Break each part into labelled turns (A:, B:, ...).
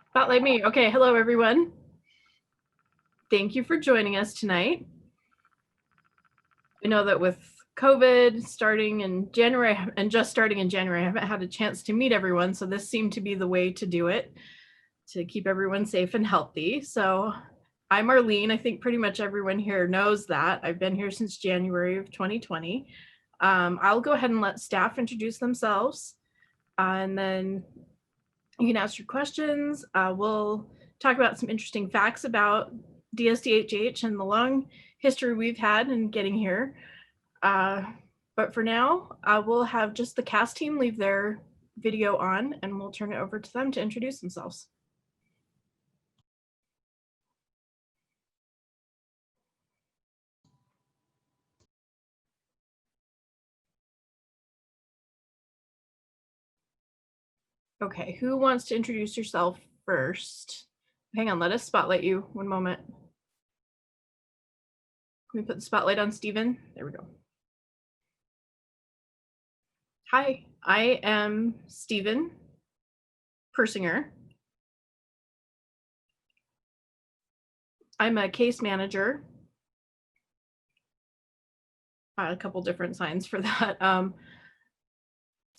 A: Spotlight me. Okay, hello everyone. Thank you for joining us tonight. I know that with COVID starting in January and just starting in January, I haven't had a chance to meet everyone, so this seemed to be the way to do it, to keep everyone safe and healthy. So I'm Arlene. I think pretty much everyone here knows that. I've been here since January of 2020. I'll go ahead and let staff introduce themselves, and then you can ask your questions. We'll talk about some interesting facts about DSDHH and the long history we've had in getting here. But for now, we'll have just the cast team leave their video on, and we'll turn it over to them to introduce themselves. Okay, who wants to introduce yourself first? Hang on, let us spotlight you. One moment. Can we put the spotlight on Stephen? There we go. Hi, I am Stephen Persinger. I'm a case manager. A couple different signs for that.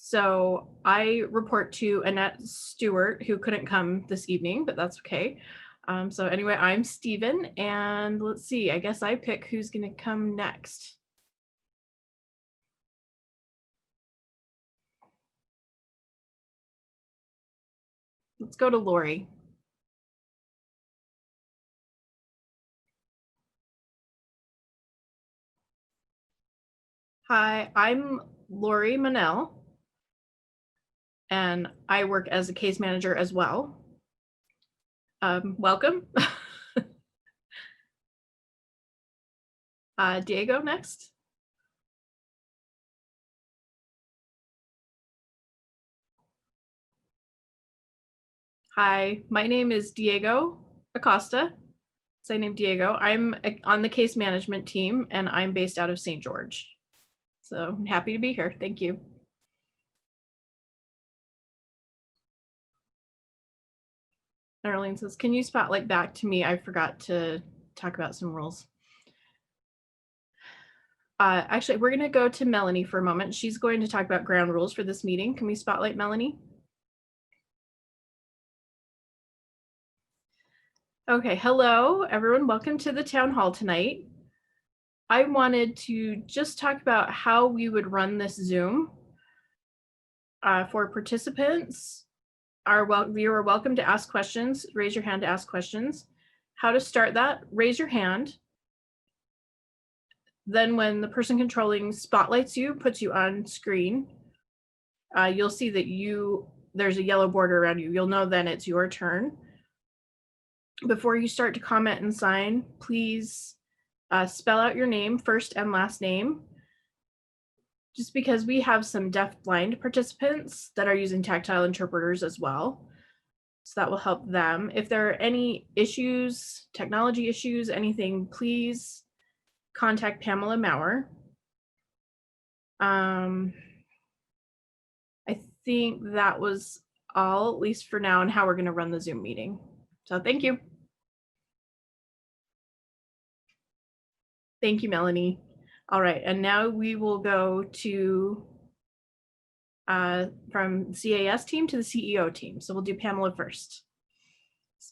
A: So I report to Annette Stewart, who couldn't come this evening, but that's okay. So anyway, I'm Stephen, and let's see, I guess I pick who's gonna come next. Let's go to Lori. Hi, I'm Lori Manel, and I work as a case manager as well. Welcome. Diego next. Hi, my name is Diego Acosta. So I named Diego. I'm on the case management team, and I'm based out of St. George. So I'm happy to be here. Thank you. Arlene says, can you spotlight back to me? I forgot to talk about some rules. Actually, we're going to go to Melanie for a moment. She's going to talk about ground rules for this meeting. Can we spotlight Melanie? Okay, hello, everyone. Welcome to the town hall tonight. I wanted to just talk about how we would run this Zoom. For participants, you are welcome to ask questions. Raise your hand to ask questions. How to start that, raise your hand. Then when the person controlling spotlights you, puts you on screen, you'll see that there's a yellow border around you. You'll know then it's your turn. Before you start to comment and sign, please spell out your name, first and last name, just because we have some deafblind participants that are using tactile interpreters as well. So that will help them. If there are any issues, technology issues, anything, please contact Pamela Maurer. I think that was all, at least for now, and how we're going to run the Zoom meeting. So thank you. Thank you, Melanie. All right, and now we will go to from CAS team to the CEO team. So we'll do Pamela first.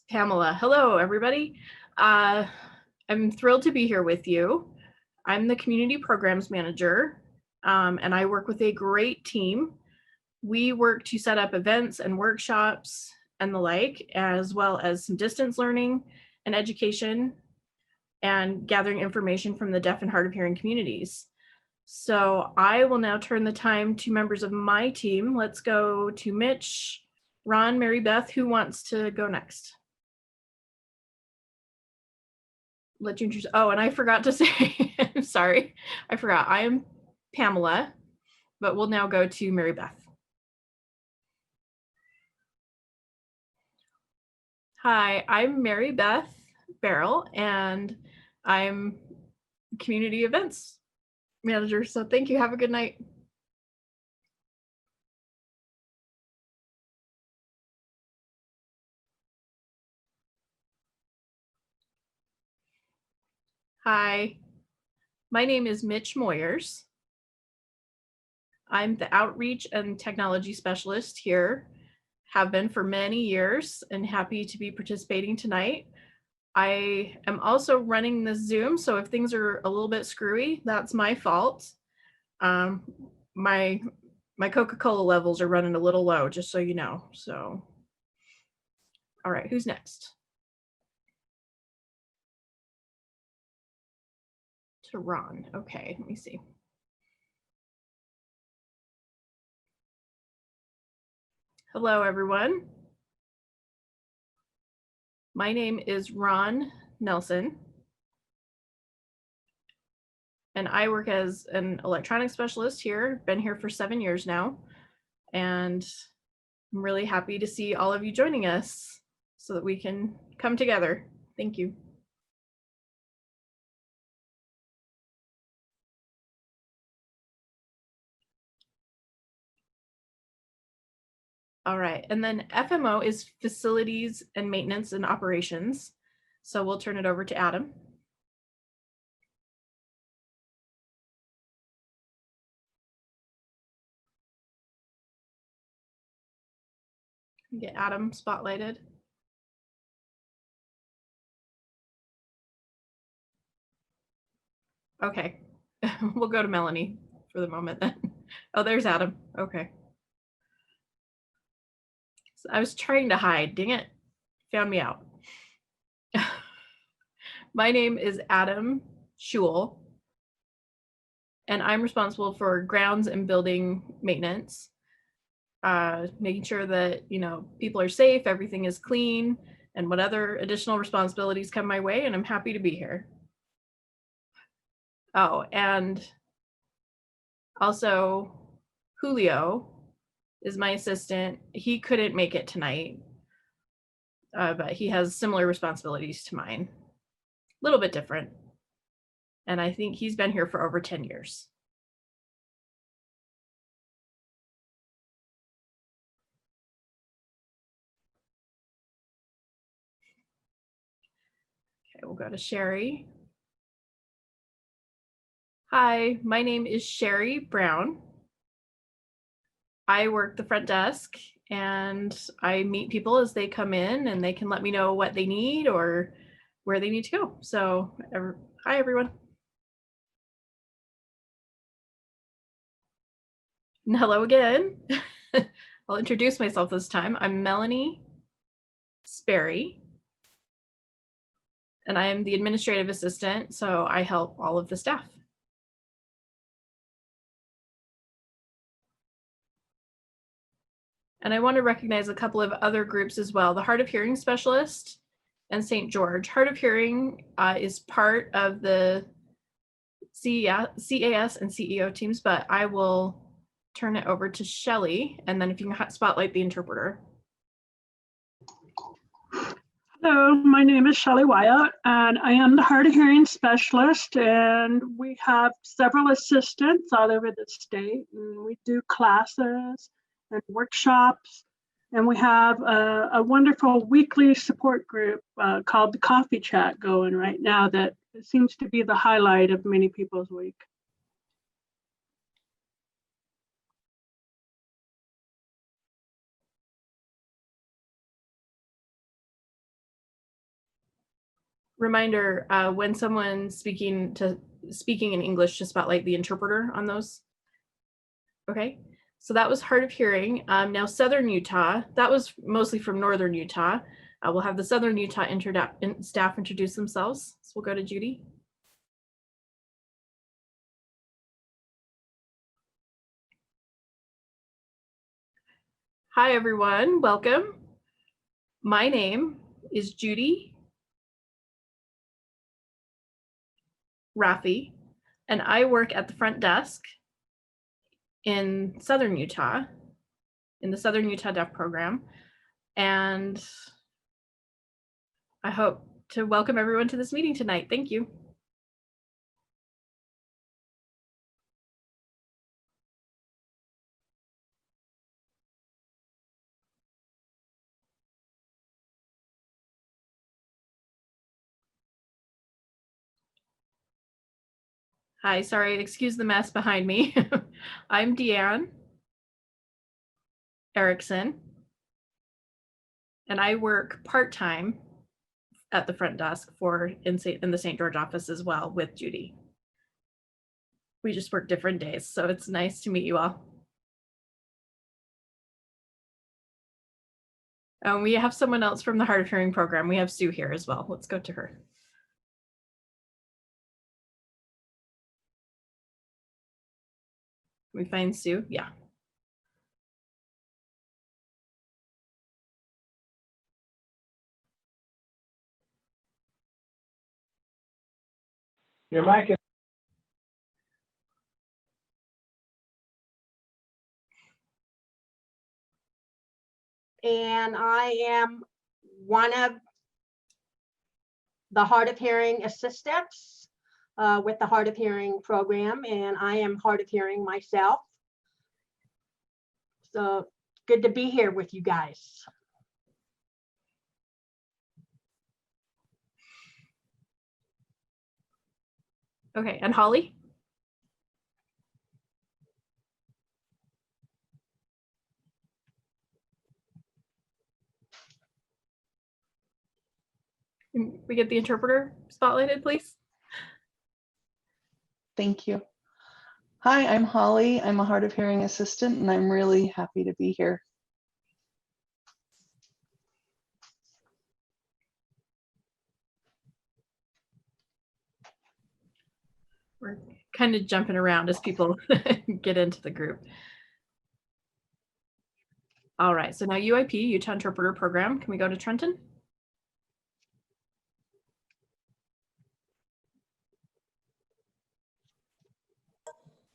A: Pamela, hello, everybody. I'm thrilled to be here with you. I'm the community programs manager, and I work with a great team. We work to set up events and workshops and the like, as well as some distance learning and education and gathering information from the deaf and hard of hearing communities. So I will now turn the time to members of my team. Let's go to Mitch, Ron, Mary Beth. Who wants to go next? Let you introduce. Oh, and I forgot to say, I'm sorry, I forgot. I am Pamela, but we'll now go to Mary Beth. Hi, I'm Mary Beth Barrel, and I'm community events manager. So thank you. Have a good night. Hi, my name is Mitch Moyers. I'm the Outreach and Technology Specialist here, have been for many years, and happy to be participating tonight. I am also running this Zoom, so if things are a little bit screwy, that's my fault. Um, my Coca-Cola levels are running a little low, just so you know. So, all right, who's next? To Ron. Okay, let me see. Hello, everyone. My name is Ron Nelson, and I work as an electronics specialist here. Been here for 7 years now, and I'm really happy to see all of you joining us so that we can come together. Thank you. All right, and then FMO is facilities and maintenance and operations. So we'll turn it over to Adam. Get Adam spotlighted. Okay, we'll go to Melanie for the moment then. Oh, there's Adam. Okay. So I was trying to hide, dang it, found me out. My name is Adam Schul, and I'm responsible for grounds and building maintenance, making sure that, you know, people are safe, everything is clean, and what other additional responsibilities come my way, and I'm happy to be here. Oh, and also Julio is my assistant. He couldn't make it tonight, but he has similar responsibilities to mine, a little bit different. And I think he's been here for over 10 years. Okay, we'll go to Sherry. Hi, my name is Sherry Brown. I work the front desk and I meet people as they come in and they can let me know what they need or where they need to go. So, hi everyone. And hello again. I'll introduce myself this time. I'm Melanie Sperry, and I am the administrative assistant, so I help all of the staff. And I want to recognize a couple of other groups as well. The Hard of Hearing Specialist and St. George. Hard of Hearing is part of the CAS and CEO teams, but I will turn it over to Shelly, and then if you can spotlight the interpreter.
B: Hello, my name is Shelly Wyatt, and I am the hard of hearing specialist, and we have several assistants all over the state, and we do classes and workshops, and we have a wonderful weekly support group called the Coffee Chat going right now that seems to be the highlight of many people's week.
A: Reminder, when someone's speaking in English, to spotlight the interpreter on those. Okay, so that was hard of hearing. Now Southern Utah, that was mostly from Northern Utah. We'll have the Southern Utah staff introduce themselves. So we'll go to Judy. Hi everyone, welcome. My name is Judy Raffi, and I work at the front desk in Southern Utah, in the Southern Utah Deaf program. And I hope to welcome everyone to this meeting tonight. Thank you. Hi, sorry, excuse the mess behind me. I'm Deanne Erickson, and I work part-time at the front desk in the St. George office as well with Judy. We just work different days, so it's nice to meet you all. We have someone else from the Hard of Hearing program. We have Sue here as well. Let's go to her. Can we find Sue? Yeah.
C: Your mic is.
D: And I am one of the hard of hearing assistants with the hard of hearing program, and I am hard of hearing myself. So good to be here with you guys.
A: Okay, and Holly? Can we get the interpreter spotlighted, please?
E: Thank you. Hi, I'm Holly. I'm a hard of hearing assistant, and I'm really happy to be here.
A: We're kind of jumping around as people get into the group. All right, so now UIP, Utah Interpreter Program. Can we go to Trenton?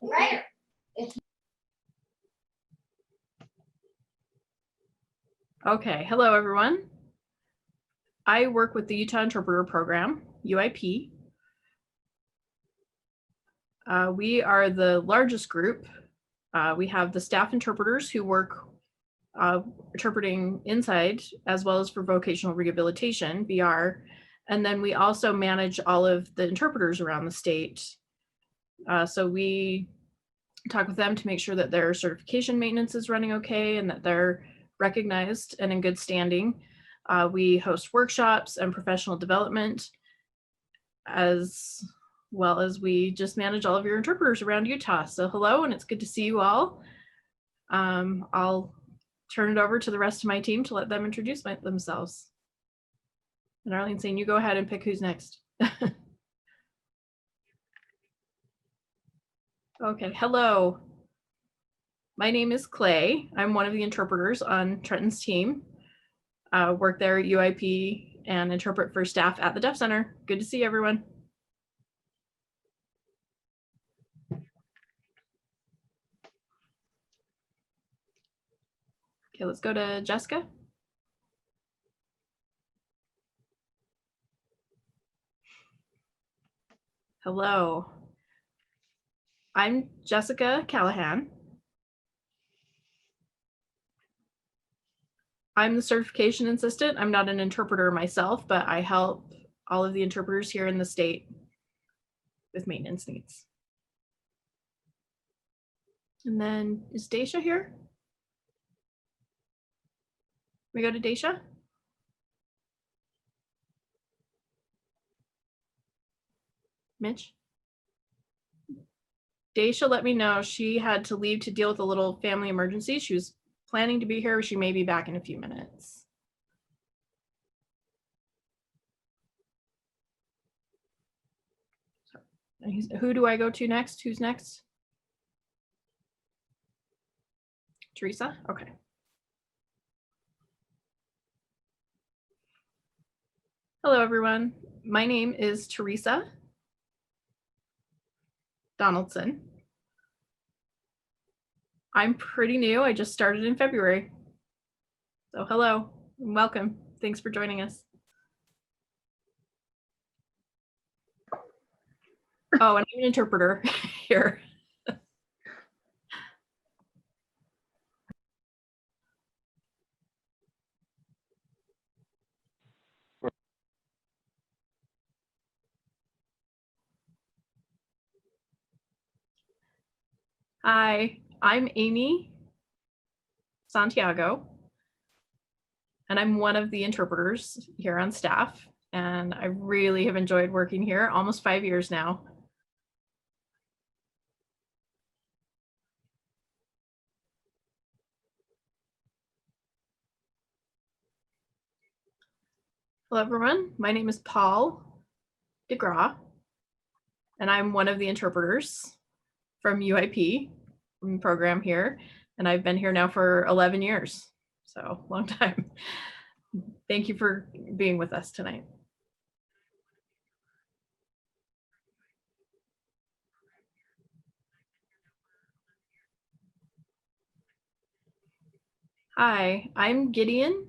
D: Right.
A: Okay, hello everyone. I work with the Utah Interpreter Program, UIP. We are the largest group. We have the staff interpreters who work interpreting inside as well as for vocational rehabilitation, VR. And then we also manage all of the interpreters around the state. So we talk with them to make sure that their certification maintenance is running okay and that they're recognized and in good standing. We host workshops and professional development, as well as we just manage all of your interpreters around Utah. So hello, and it's good to see you all. I'll turn it over to the rest of my team to let them introduce themselves. And Arlene saying, you go ahead and pick who's next. Okay, hello. My name is Clay. I'm one of the interpreters on Trenton's team. Work there at UIP and interpret for staff at the Deaf Center. Good to see everyone. Okay, let's go to Jessica. Hello. I'm Jessica Callahan. I'm the certification assistant. I'm not an interpreter myself, but I help all of the interpreters here in the state with maintenance needs. And then is Daisha here? We go to Daisha? Mitch? Daisha let me know she had to leave to deal with a little family emergency. She was planning to be here. She may be back in a few minutes. Who do I go to next? Who's next? Teresa? Okay. Hello, everyone. My name is Teresa Donaldson. I'm pretty new. I just started in February. So hello and welcome. Thanks for joining us. Oh, and I'm an interpreter here. Hi, I'm Amy Santiago, and I'm one of the interpreters here on staff, and I really have enjoyed working here, almost 5 years now. Hello, everyone. My name is Paul DeGraw, and I'm one of the interpreters from UIP, from the program here, and I've been here now for 11 years, so long time. Thank you for being with us tonight. Hi, I'm Gideon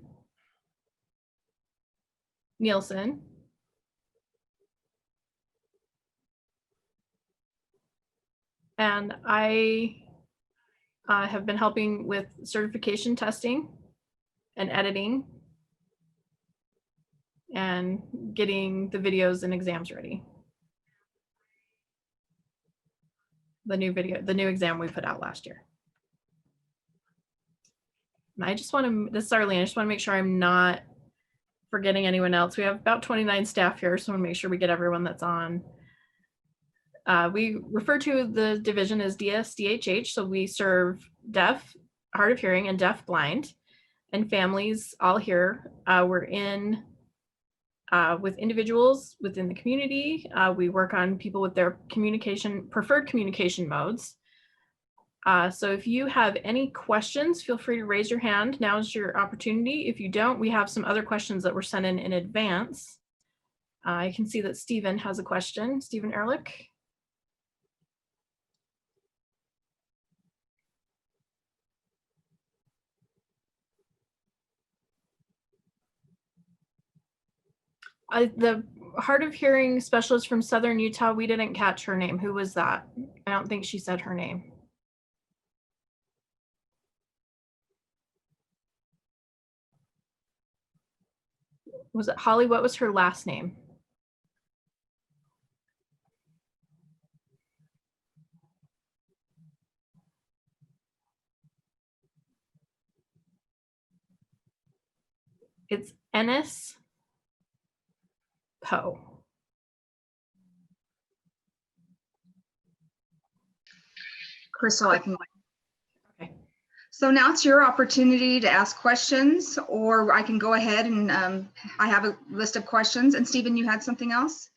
A: Nielsen. And I have been helping with certification testing and editing and getting the videos and exams ready. The new exam we put out last year. And I just want to, this is Arlene, I just want to make sure I'm not forgetting anyone else. We have about 29 staff here, so I want to make sure we get everyone that's on. We refer to the division as DSDHH, so we serve deaf, hard of hearing, and deaf blind, and families all here. We're in with individuals within the community. We work on people with their preferred communication modes. So if you have any questions, feel free to raise your hand. Now is your opportunity. If you don't, we have some other questions that were sent in advance. I can see that Stephen has a question. Stephen Ehrlich. The hard of hearing specialist from Southern Utah, we didn't catch her name. Who was that? I don't think she said her name. Was it Holly? What was her last name? It's Ennis Poe.
C: Crystal, I can.
A: Okay.
C: So now it's your opportunity to ask questions, or I can go ahead and I have a list of questions. And Stephen, you had something else?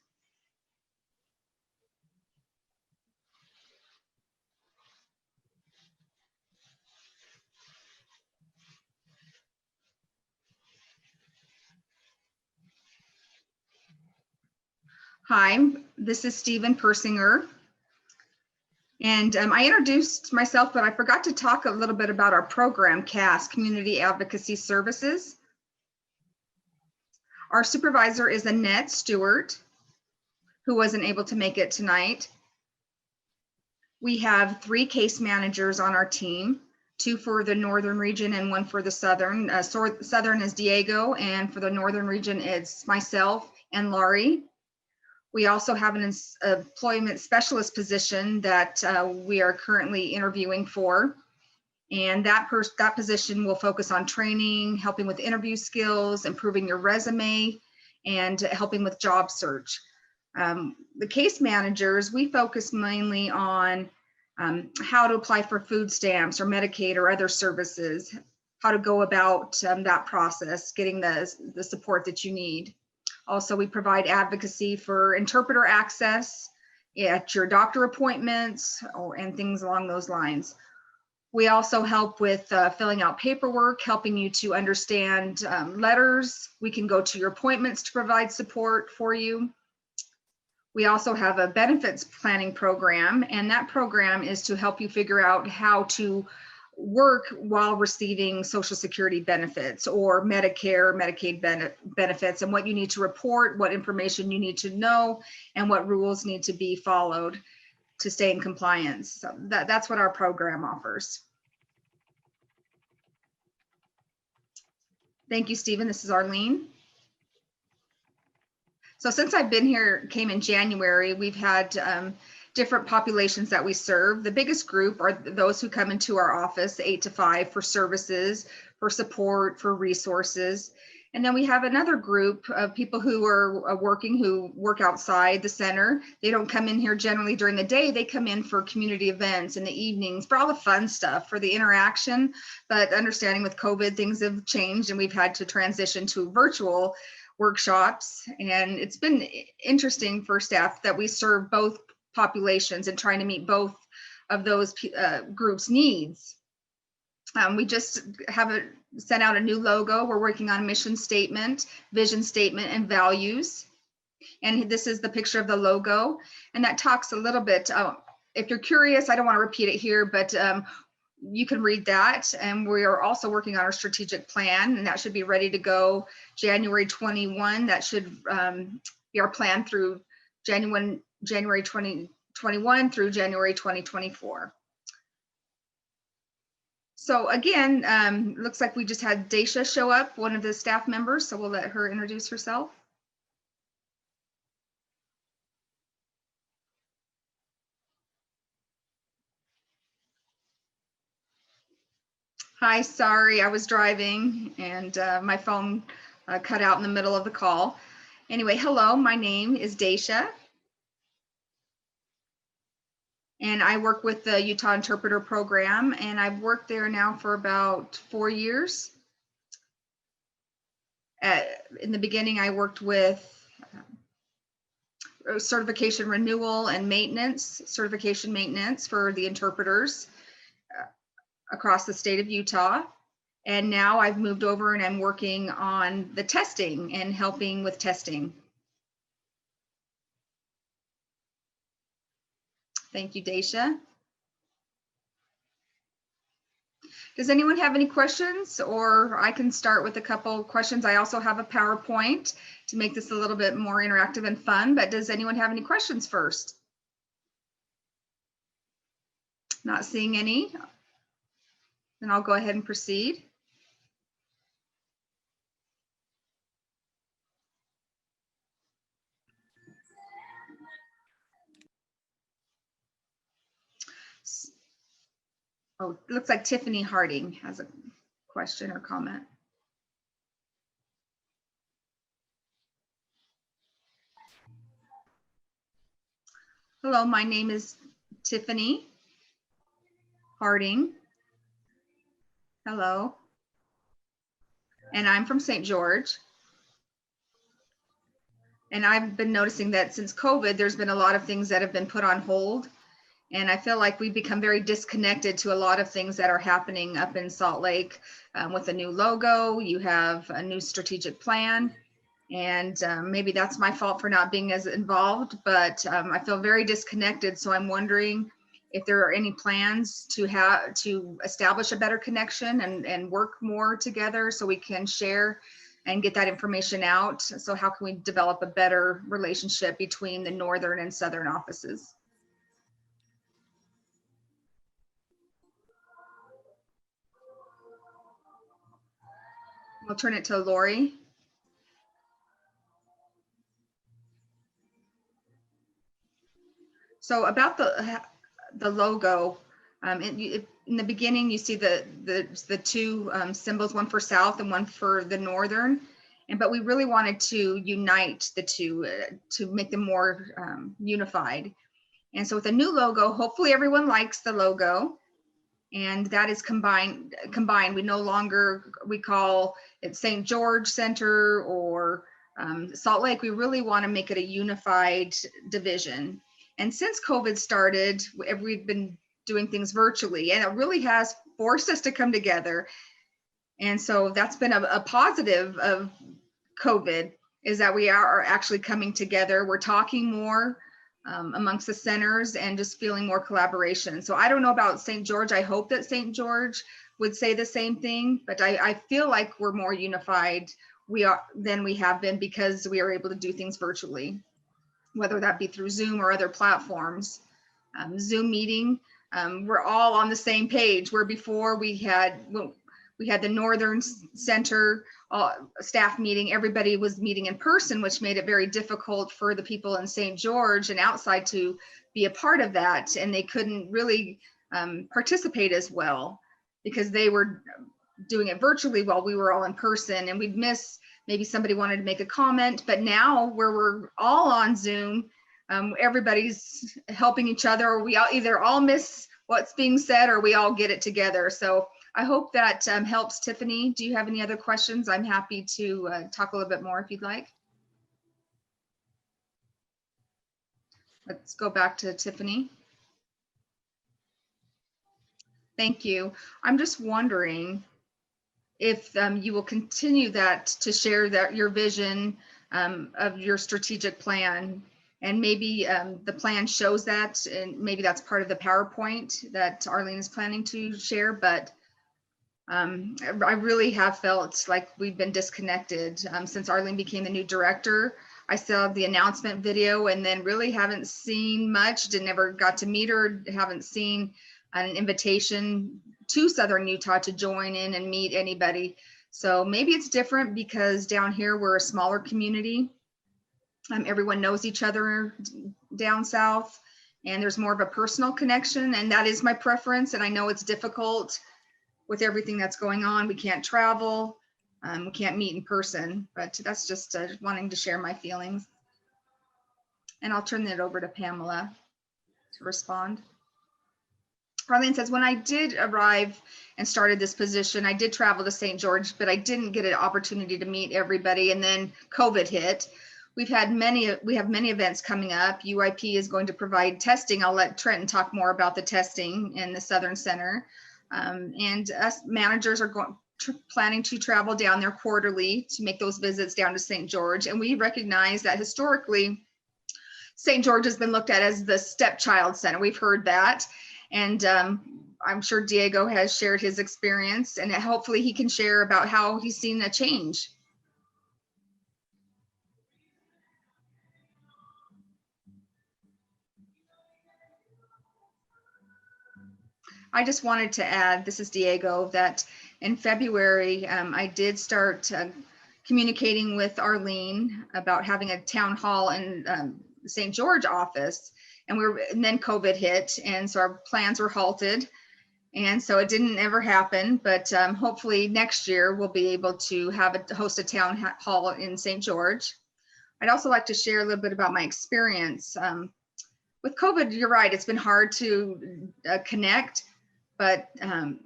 C: Hi, this is Stephen Persinger. And I introduced myself, but I forgot to talk a little bit about our program, CAS, Community Advocacy Services. Our supervisor is Annette Stewart, who wasn't able to make it tonight. We have 3 case managers on our team, 2 for the northern region and 1 for the southern. Southern is Diego, and for the northern region, it's myself and Laurie. We also have an employment specialist position that we are currently interviewing for. And that position will focus on training, helping with interview skills, improving your resume, and helping with job search. The case managers, we focus mainly on how to apply for food stamps or Medicaid or other services, how to go about that process, getting the support that you need. Also, we provide advocacy for interpreter access at your doctor appointments and things along those lines. We also help with filling out paperwork, helping you to understand letters. We can go to your appointments to provide support for you. We also have a benefits planning program, and that program is to help you figure out how to work while receiving Social Security benefits or Medicare, Medicaid benefits, and what you need to report, what information you need to know, and what rules need to be followed to stay in compliance. So that's what our program offers. Thank you, Stephen. This is Arlene. So since I've been here, came in January, we've had different populations that we serve. The biggest group are those who come into our office 8 to 5 for services, for support, for resources. And then we have another group of people who are working, who work outside the center. They don't come in here generally during the day. They come in for community events in the evenings, for all the fun stuff, for the interaction. But understanding with COVID, things have changed and we've had to transition to virtual workshops. And it's been interesting for staff that we serve both populations and trying to meet both of those groups' needs. We just sent out a new logo. We're working on a mission statement, vision statement, and values. And this is the picture of the logo. And that talks a little bit, if you're curious, I don't want to repeat it here, but you can read that. And we are also working on our strategic plan, and that should be ready to go January 21. That should be our plan through January 2021 through January 2024. So again, looks like we just had Daisha show up, one of the staff members, so we'll let her introduce herself. Hi, sorry, I was driving and my phone cut out in the middle of the call. Anyway, hello, my name is Daisha. And I work with the Utah Interpreter Program, and I've worked there now for about 4 years. In the beginning, I worked with certification renewal and maintenance, certification maintenance for the interpreters across the state of Utah. And now I've moved over and I'm working on the testing and helping with testing. Thank you, Daisha. Does anyone have any questions, or I can start with a couple questions. I also have a PowerPoint to make this a little bit more interactive and fun, but does anyone have any questions first? Not seeing any, then I'll go ahead and proceed. Oh, it looks like Tiffany Harding has a question or comment. Hello, my name is Tiffany Harding. Hello. And I'm from St. George. And I've been noticing that since COVID, there's been a lot of things that have been put on hold. And I feel like we've become very disconnected to a lot of things that are happening up in Salt Lake with a new logo. You have a new strategic plan. And maybe that's my fault for not being as involved, but I feel very disconnected. So I'm wondering if there are any plans to establish a better connection and work more together so we can share and get that information out. So how can we develop a better relationship between the northern and southern offices? We'll turn it to Lori. So about the logo, in the beginning, you see the two symbols, one for South and one for the Northern, but we really wanted to unite the two to make them more unified. And so with a new logo, hopefully everyone likes the logo. And that is combined. We no longer, we call it St. George Center or Salt Lake. We really want to make it a unified division. And since COVID started, we've been doing things virtually, and it really has forced us to come together. And so that's been a positive of COVID, is that we are actually coming together. We're talking more amongst the centers and just feeling more collaboration. So I don't know about St. George. I hope that St. George would say the same thing, but I feel like we're more unified than we have been because we are able to do things virtually, whether that be through Zoom or other platforms. Zoom meeting, we're all on the same page, where before we had the Northern Center staff meeting, everybody was meeting in person, which made it very difficult for the people in St. George and outside to be a part of that, and they couldn't really participate as well because they were doing it virtually while we were all in person, and we'd miss maybe somebody wanted to make a comment. But now where we're all on Zoom, everybody's helping each other, or we all either all miss what's being said or we all get it together. So I hope that helps. Tiffany, do you have any other questions? I'm happy to talk a little bit more if you'd like. Let's go back to Tiffany. Thank you. I'm just wondering if you will continue that to share that your vision of your strategic plan, and maybe the plan shows that, and maybe that's part of the PowerPoint that Arlene is planning to share. But I really have felt like we've been disconnected since Arlene became the new director. I saw the announcement video and then really haven't seen much, never got to meet her, haven't seen an invitation to Southern Utah to join in and meet anybody. So maybe it's different because down here we're a smaller community. Everyone knows each other down south, and there's more of a personal connection, and that is my preference. And I know it's difficult with everything that's going on. We can't travel, we can't meet in person, but that's just wanting to share my feelings. And I'll turn it over to Pamela to respond. Arlene says, when I did arrive and started this position, I did travel to St. George, but I didn't get an opportunity to meet everybody. And then COVID hit. We have many events coming up. UIP is going to provide testing. I'll let Trenton talk more about the testing in the Southern Center. And us managers are planning to travel down there quarterly to make those visits down to St. George. And we recognize that historically, St. George has been looked at as the stepchild center. We've heard that. And I'm sure Diego has shared his experience, and hopefully he can share about how he's seen a change. I just wanted to add, this is Diego, that in February, I did start communicating with Arlene about having a town hall in St. George office. And then COVID hit, and so our plans were halted, and so it didn't ever happen. But hopefully next year we'll be able to host a town hall in St. George. I'd also like to share a little bit about my experience with COVID. You're right; it's been hard to connect, but and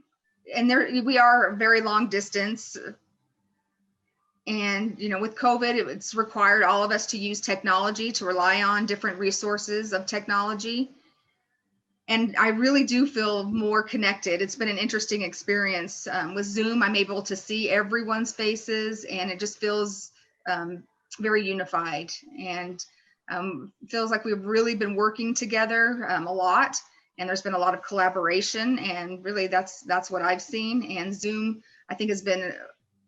C: we are a very long distance. And, you know, with COVID, it's required all of us to use technology, to rely on different resources of technology. And I really do feel more connected. It's been an interesting experience. With Zoom, I'm able to see everyone's faces, and it just feels very unified, and feels like we've really been working together a lot. And there's been a lot of collaboration, and really that's what I've seen. And Zoom, I think, has been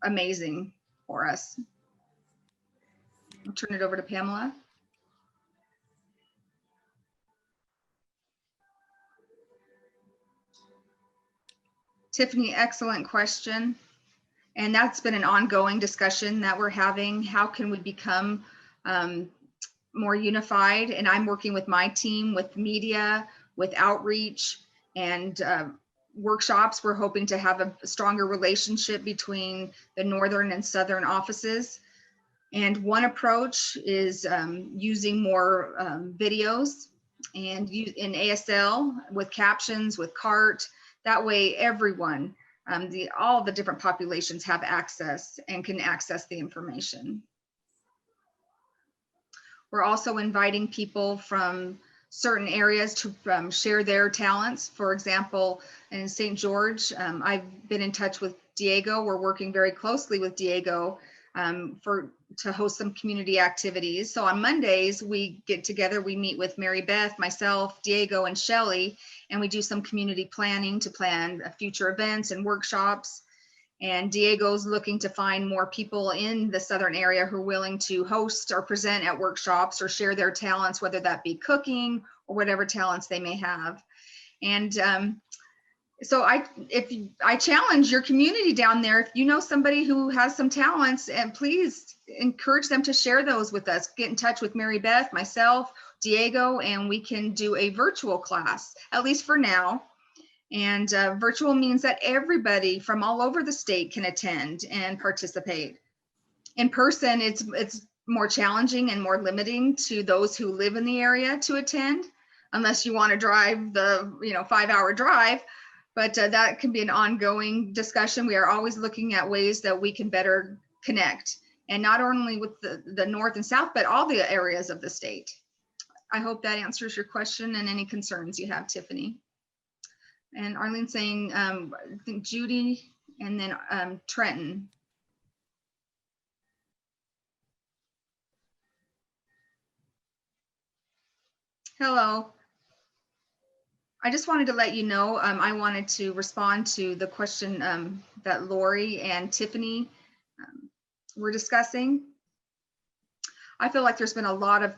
C: amazing for us. I'll turn it over to Pamela. Tiffany, excellent question. And that's been an ongoing discussion that we're having. How can we become more unified? And I'm working with my team, with media, with outreach, and workshops. We're hoping to have a stronger relationship between the northern and southern offices. And one approach is using more videos and in ASL with captions, with CART. That way everyone, all the different populations have access and can access the information. We're also inviting people from certain areas to share their talents. For example, in St. George, I've been in touch with Diego. We're working very closely with Diego to host some community activities. So on Mondays, we get together, we meet with Mary Beth, myself, Diego, and Shelly, and we do some community planning to plan future events and workshops. And Diego's looking to find more people in the southern area who are willing to host or present at workshops or share their talents, whether that be cooking or whatever talents they may have. And so I challenge your community down there. If you know somebody who has some talents, and please encourage them to share those with us. Get in touch with Mary Beth, myself, Diego, and we can do a virtual class, at least for now. And virtual means that everybody from all over the state can attend and participate. In person, it's more challenging and more limiting to those who live in the area to attend, unless you want to drive the 5-hour drive. But that can be an ongoing discussion. We are always looking at ways that we can better connect, and not only with the North and South, but all the areas of the state. I hope that answers your question and any concerns you have, Tiffany. And Arlene's saying, I think Judy and then Trenton. Hello. I just wanted to let you know, I wanted to respond to the question that Lori and Tiffany were discussing. I feel like there's been a lot of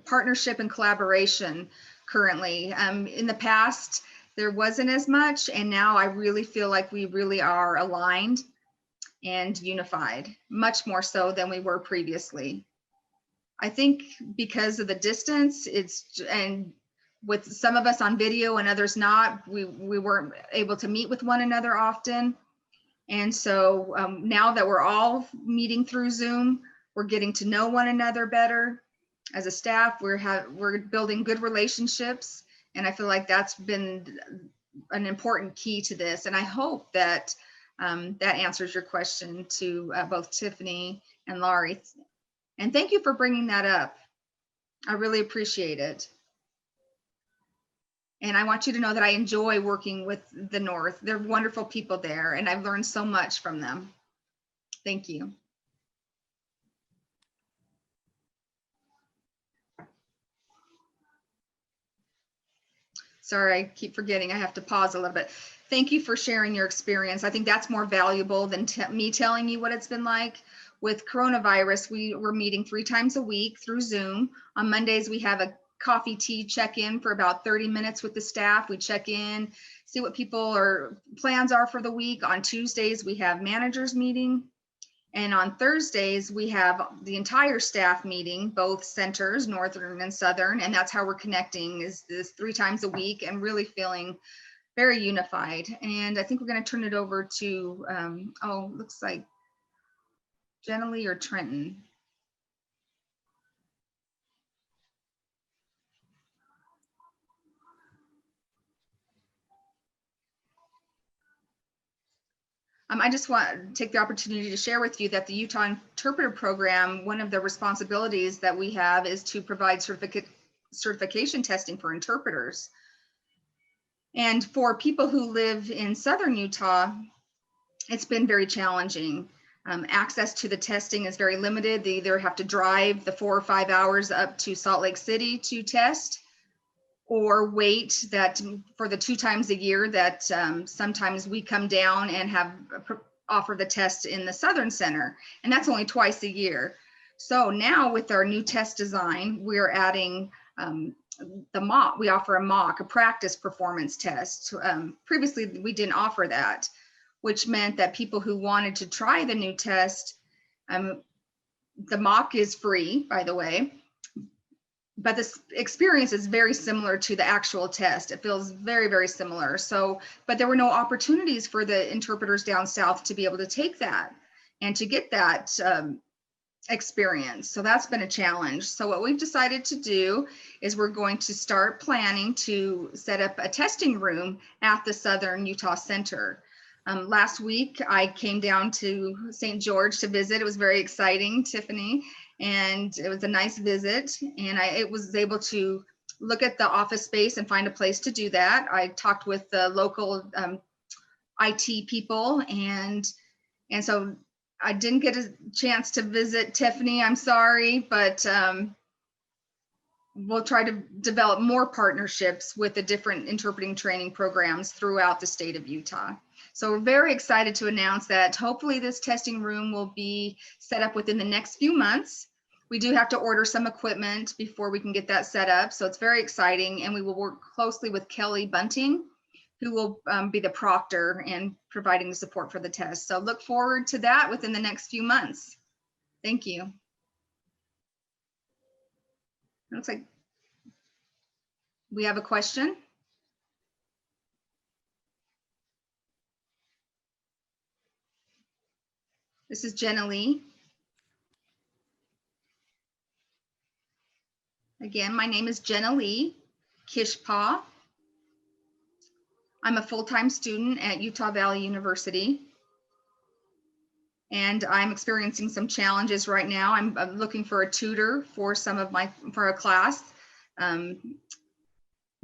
C: partnership and collaboration currently. In the past, there wasn't as much, and now I really feel like we really are aligned and unified, much more so than we were previously. I think because of the distance, and with some of us on video and others not, we weren't able to meet with one another often. And so now that we're all meeting through Zoom, we're getting to know one another better. As a staff, we're building good relationships. And I feel like that's been an important key to this. And I hope that that answers your question to both Tiffany and Laurie. And thank you for bringing that up. I really appreciate it. And I want you to know that I enjoy working with the North. They're wonderful people there, and I've learned so much from them. Thank you. Sorry, I keep forgetting. I have to pause a little bit. Thank you for sharing your experience. I think that's more valuable than me telling you what it's been like. With coronavirus, we're meeting 3 times a week through Zoom. On Mondays, we have a coffee tea check-in for about 30 minutes with the staff. We check in, see what plans are for the week. On Tuesdays, we have managers meeting. And on Thursdays, we have the entire staff meeting, both centers, Northern and Southern. And that's how we're connecting, is this 3 times a week, and really feeling very unified. And I think we're going to turn it over to, looks like Jenny or Trenton. I just want to take the opportunity to share with you that the Utah Interpreter Program, one of the responsibilities that we have is to provide certification testing for interpreters. And for people who live in Southern Utah, it's been very challenging. Access to the testing is very limited. They either have to drive the 4 or 5 hours up to Salt Lake City to test, or wait that for the 2 times a year that sometimes we come down and offer the test in the Southern Center, and that's only twice a year. So now with our new test design, we're adding the mock. We offer a practice performance test. Previously, we didn't offer that, which meant that people who wanted to try the new test, the mock is free, by the way, but this experience is very similar to the actual test. It feels very, very similar. So, but there were no opportunities for the interpreters down south to be able to take that and to get that experience. So that's been a challenge. So what we've decided to do is we're going to start planning to set up a testing room at the Southern Utah Center. Last week, I came down to St. George to visit. It was very exciting, Tiffany, and it was a nice visit. And I was able to look at the office space and find a place to do that. I talked with the local IT people, and so I didn't get a chance to visit Tiffany. I'm sorry, but we'll try to develop more partnerships with the different interpreting training programs throughout the state of Utah. So we're very excited to announce that hopefully this testing room will be set up within the next few months. We do have to order some equipment before we can get that set up. So it's very exciting, and we will work closely with Kelly Bunting, who will be the proctor and providing the support for the test. So look forward to that within the next few months. Thank you. It looks like We have a question. This is Jenna Lee. Again, my name is Jenna Lee Kishpaw. I'm a full-time student at Utah Valley University. And I'm experiencing some challenges right now. I'm looking for a tutor for a class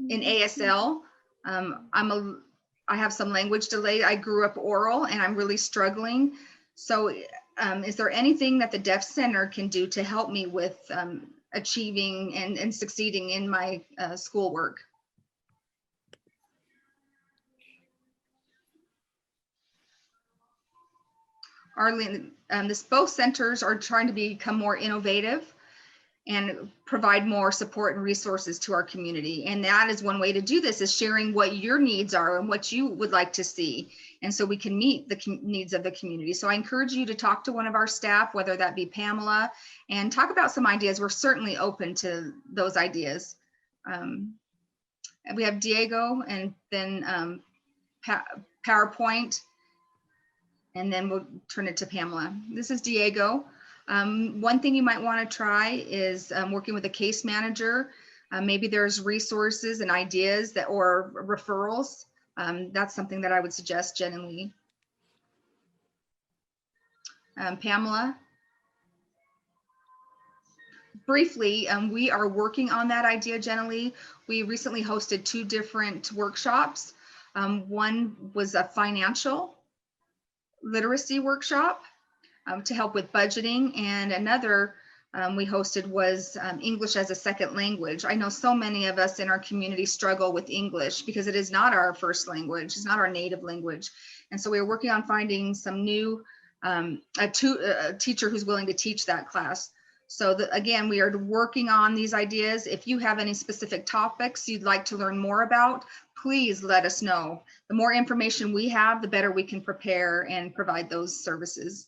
C: in ASL. I have some language delay. I grew up oral and I'm really struggling. So is there anything that the Deaf Center can do to help me with achieving and succeeding in my schoolwork? Arlene, both centers are trying to become more innovative and provide more support and resources to our community. And that is one way to do this, is sharing what your needs are and what you would like to see. And so we can meet the needs of the community. So I encourage you to talk to one of our staff, whether that be Pamela, and talk about some ideas. We're certainly open to those ideas. And we have Diego, and then PowerPoint, and then we'll turn it to Pamela. This is Diego. One thing you might want to try is working with a case manager. Maybe there's resources and ideas or referrals. That's something that I would suggest, Jen and Lee. Pamela. Briefly, we are working on that idea, Jen and Lee. We recently hosted 2 different workshops. One was a financial literacy workshop to help with budgeting, and another we hosted was English as a second language. I know so many of us in our community struggle with English because it is not our first language, it's not our native language. And so we are working on finding some new, a teacher who's willing to teach that class. So again, we are working on these ideas. If you have any specific topics you'd like to learn more about, please let us know. The more information we have, the better we can prepare and provide those services.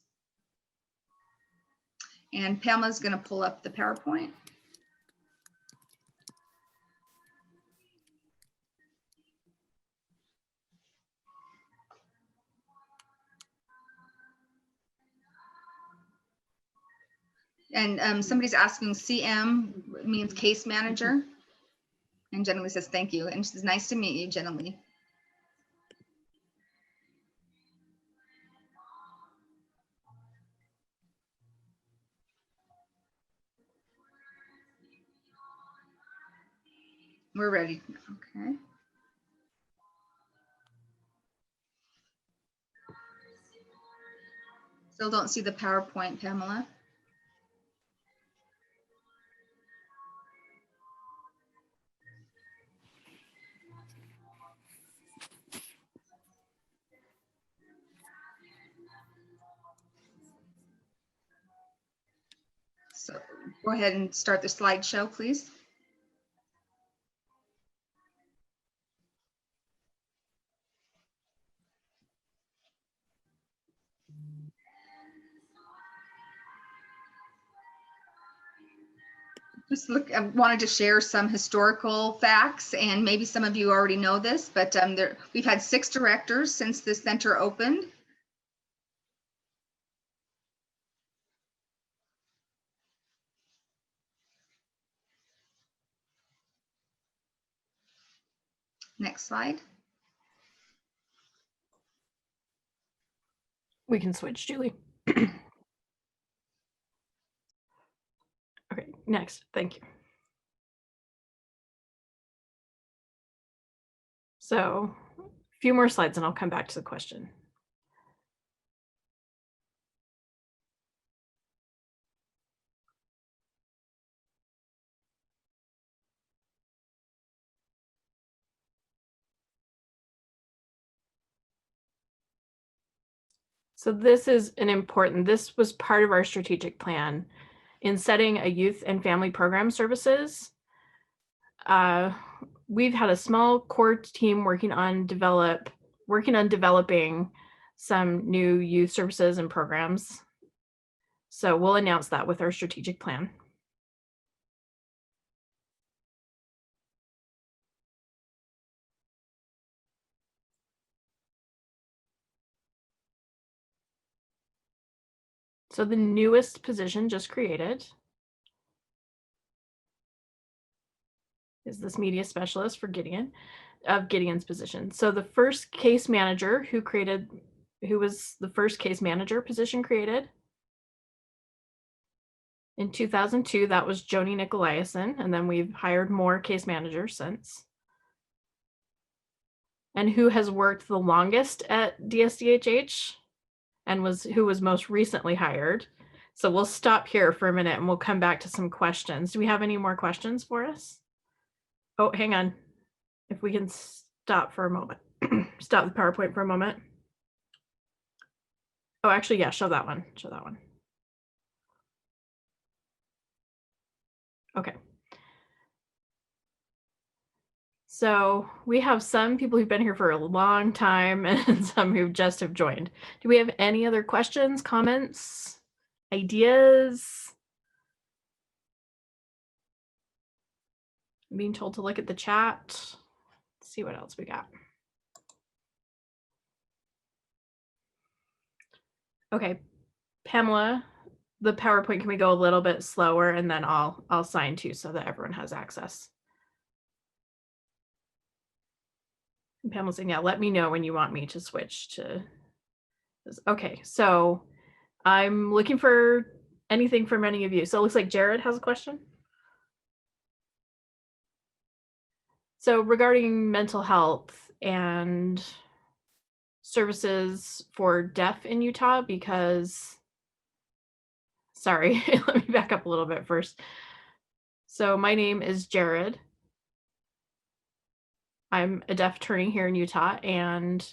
C: And Pamela's going to pull up the PowerPoint. And somebody's asking, CM means case manager. And Jenna Lee says, thank you. And she says, nice to meet you, Jenna Lee. We're ready. Okay. Still don't see the PowerPoint, Pamela. So go ahead and start the slideshow, please. Just look, I wanted to share some historical facts, and maybe some of you already know this, but we've had 6 directors since the center opened. Next slide.
A: We can switch, Julie. Okay, next, thank you. So a few more slides and I'll come back to the question. So this was part of our strategic plan in setting a youth and family program services. We've had a small core team working on developing some new youth services and programs. So we'll announce that with our strategic plan. So the newest position just created is this media specialist for Gideon's position. So the first case manager who was the first case manager position created in 2002, that was Joni Nicolaisen, and then we've hired more case managers since. And who has worked the longest at DSDHH and who was most recently hired. So we'll stop here for a minute and we'll come back to some questions. Do we have any more questions for us? Oh, hang on. If we can stop for a moment. Stop the PowerPoint for a moment. Oh, actually, yeah, show that one. Show that one. Okay. So we have some people who've been here for a long time and some who just have joined. Do we have any other questions, comments, ideas? I'm being told to look at the chat. Let's see what else we got. Okay, Pamela, the PowerPoint, can we go a little bit slower and then I'll sign too so that everyone has access. And Pamela's saying, yeah, let me know when you want me to switch to this. Okay, so I'm looking for anything from any of you. So it looks like Jared has a question. So regarding mental health and services for deaf in Utah, because, sorry, let me back up a little bit first. So my name is Jared. I'm a deaf attorney here in Utah, and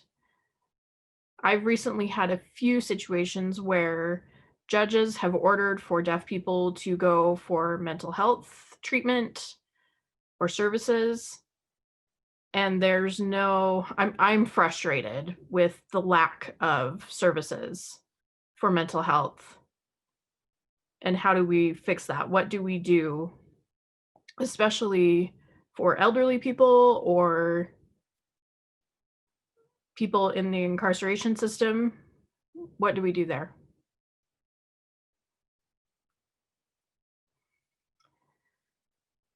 A: I've recently had a few situations where judges have ordered for deaf people to go for mental health treatment or services. And there's no, I'm frustrated with the lack of services for mental health. And how do we fix that? What do we do, especially for elderly people or people in the incarceration system? What do we do there?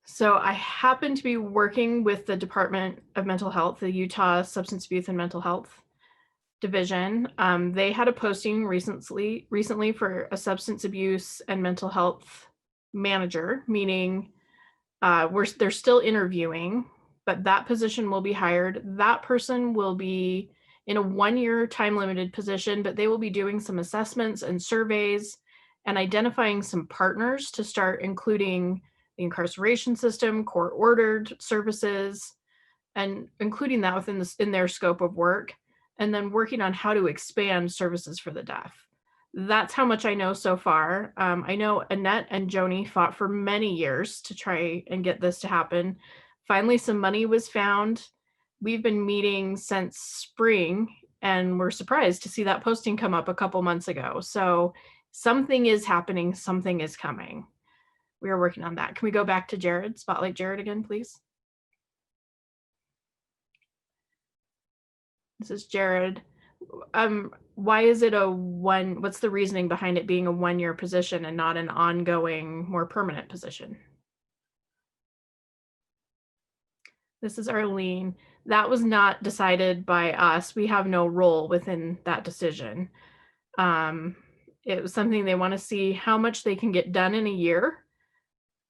A: So I happen to be working with the Department of Mental Health, the Utah Substance Abuse and Mental Health Division. They had a posting recently for a substance abuse and mental health manager, meaning they're still interviewing, but that position will be hired. That person will be in a 1-year time limited position, but they will be doing some assessments and surveys and identifying some partners to start including the incarceration system, court ordered services, and including that in their scope of work, and then working on how to expand services for the deaf. That's how much I know so far. I know Annette and Joni fought for many years to try and get this to happen. Finally, some money was found. We've been meeting since spring, and we're surprised to see that posting come up a couple months ago. So something is happening, something is coming. We are working on that. Can we go back to Jared? Spotlight Jared again, please. This is Jared. Why is it what's the reasoning behind it being a 1-year position and not an ongoing, more permanent position? This is Arlene. That was not decided by us. We have no role within that decision. It was something they want to see how much they can get done in a year.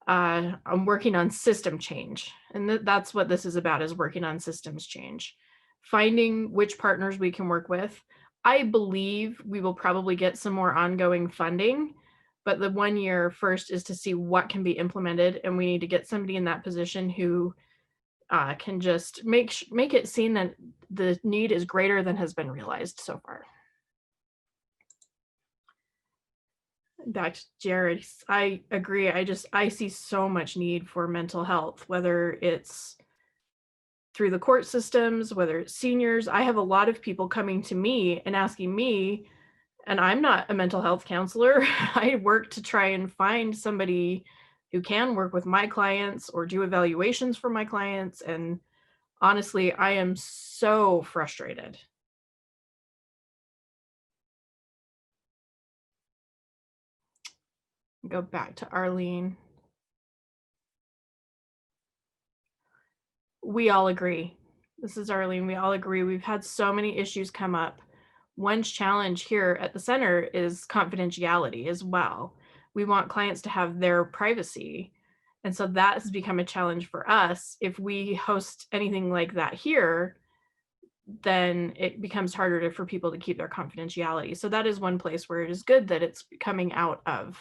A: I'm working on system change, and that's what this is about, is working on systems change, finding which partners we can work with. I believe we will probably get some more ongoing funding, but the 1 year first is to see what can be implemented, and we need to get somebody in that position who can just make it seen that the need is greater than has been realized so far. Back to Jared. I agree. I see so much need for mental health, whether it's through the court systems, whether it's seniors. I have a lot of people coming to me and asking me, and I'm not a mental health counselor. I work to try and find somebody who can work with my clients or do evaluations for my clients. And honestly, I am so frustrated. Go back to Arlene. We all agree. This is Arlene. We all agree. We've had so many issues come up. One challenge here at the center is confidentiality as well. We want clients to have their privacy. And so that has become a challenge for us. If we host anything like that here, then it becomes harder for people to keep their confidentiality. So that is one place where it is good that it's coming out of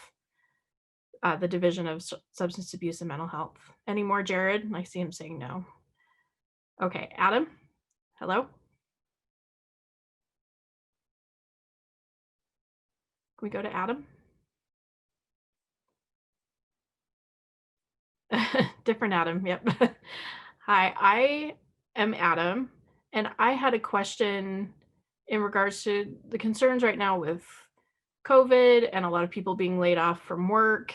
A: the Division of Substance Abuse and Mental Health. Any more, Jared? I see him saying no. Okay, Adam, hello? Can we go to Adam? Different Adam, yep. Hi, I am Adam, and I had a question in regards to the concerns right now with COVID and a lot of people being laid off from work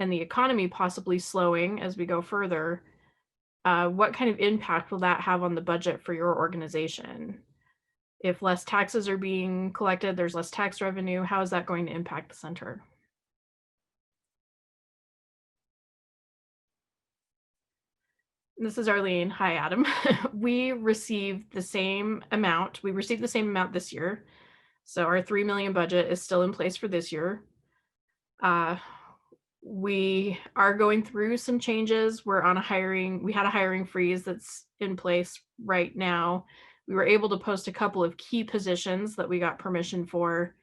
A: and the economy possibly slowing as we go further. What kind of impact will that have on the budget for your organization? If less taxes are being collected, there's less tax revenue, how is that going to impact the center? This is Arlene. Hi, Adam. We received the same amount. We received the same amount this year. So our 3 million budget is still in place for this year. We are going through some changes. We're on a hiring, we had a hiring freeze that's in place right now. We were able to post a couple of key positions that we got permission for,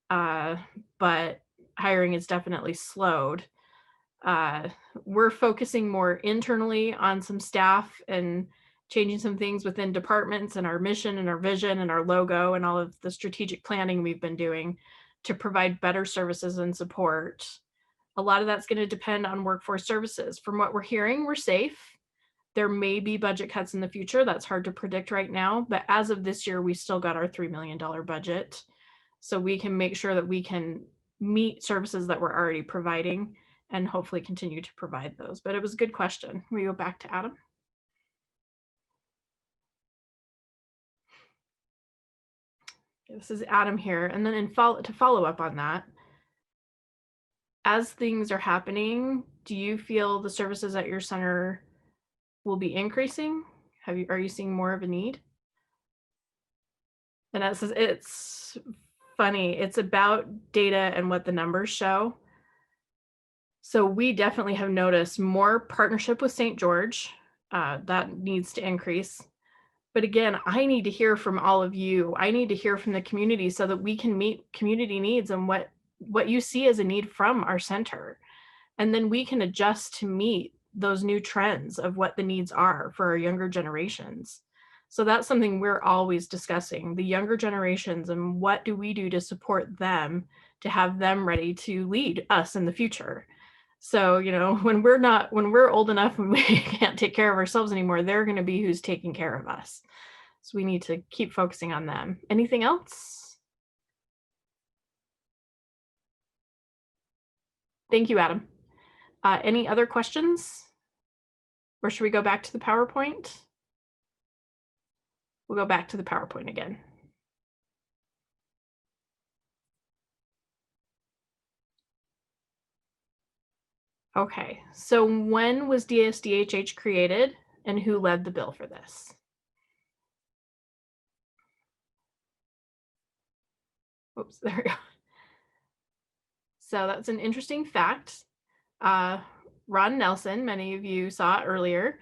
A: but hiring is definitely slowed. We're focusing more internally on some staff and changing some things within departments and our mission and our vision and our logo and all of the strategic planning we've been doing to provide better services and support. A lot of that's going to depend on workforce services. From what we're hearing, we're safe. There may be budget cuts in the future. That's hard to predict right now. But as of this year, we still got our $3 million budget. So we can make sure that we can meet services that we're already providing and hopefully continue to provide those. But it was a good question. We go back to Adam. This is Adam here. And then to follow up on that, as things are happening, do you feel the services at your center will be increasing? Are you seeing more of a need? And that says, it's funny. It's about data and what the numbers show. So we definitely have noticed more partnership with St. George. That needs to increase. But again, I need to hear from all of you. I need to hear from the community so that we can meet community needs and what you see as a need from our center. And then we can adjust to meet those new trends of what the needs are for our younger generations. So that's something we're always discussing, the younger generations, and what do we do to support them to have them ready to lead us in the future. So, you know, when we're old enough and we can't take care of ourselves anymore, they're going to be who's taking care of us. So we need to keep focusing on them. Anything else? Thank you, Adam. Any other questions? Or should we go back to the PowerPoint? We'll go back to the PowerPoint again. Okay, so when was DSDHH created and who led the bill for this? Oops, there we go. So that's an interesting fact. Ron Nelson, many of you saw earlier,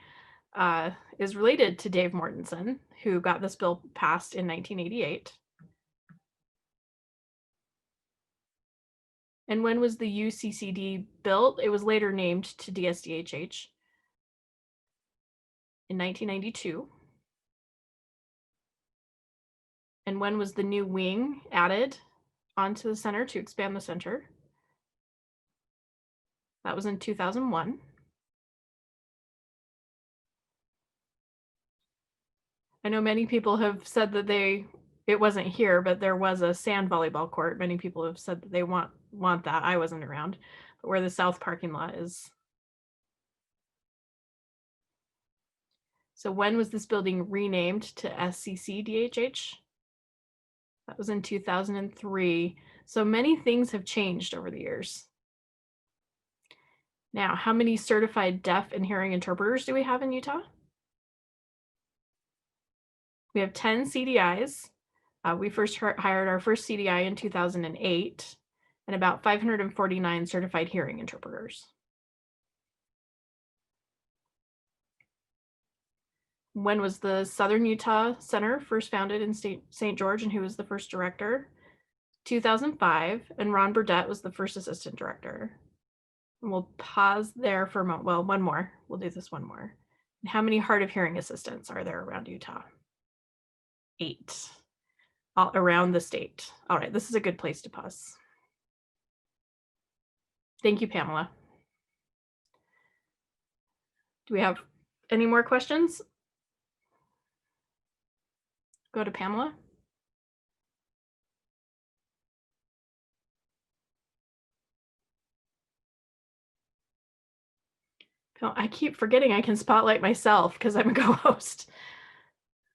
A: is related to Dave Mortensen, who got this bill passed in 1988. And when was the UCCD built? It was later named to DSDHH in 1992. And when was the new wing added onto the center to expand the center? That was in 2001. I know many people have said that it wasn't here, but there was a sand volleyball court. Many people have said that they want that. I wasn't around, but where the south parking lot is. So when was this building renamed to SCCDHH? That was in 2003. So many things have changed over the years. Now, how many certified deaf and hearing interpreters do we have in Utah? We have 10 CDIs. We first hired our first CDI in 2008, and about 549 certified hearing interpreters. When was the Southern Utah Center first founded in St. George, and who was the first director? 2005, and Ron Burdett was the first assistant director. And we'll pause there for a moment. Well, one more. We'll do this one more. And how many hard of hearing assistants are there around Utah? 8. All around the state. All right, this is a good place to pause. Thank you, Pamela. Do we have any more questions? Go to Pamela. I keep forgetting I can spotlight myself because I'm a co-host.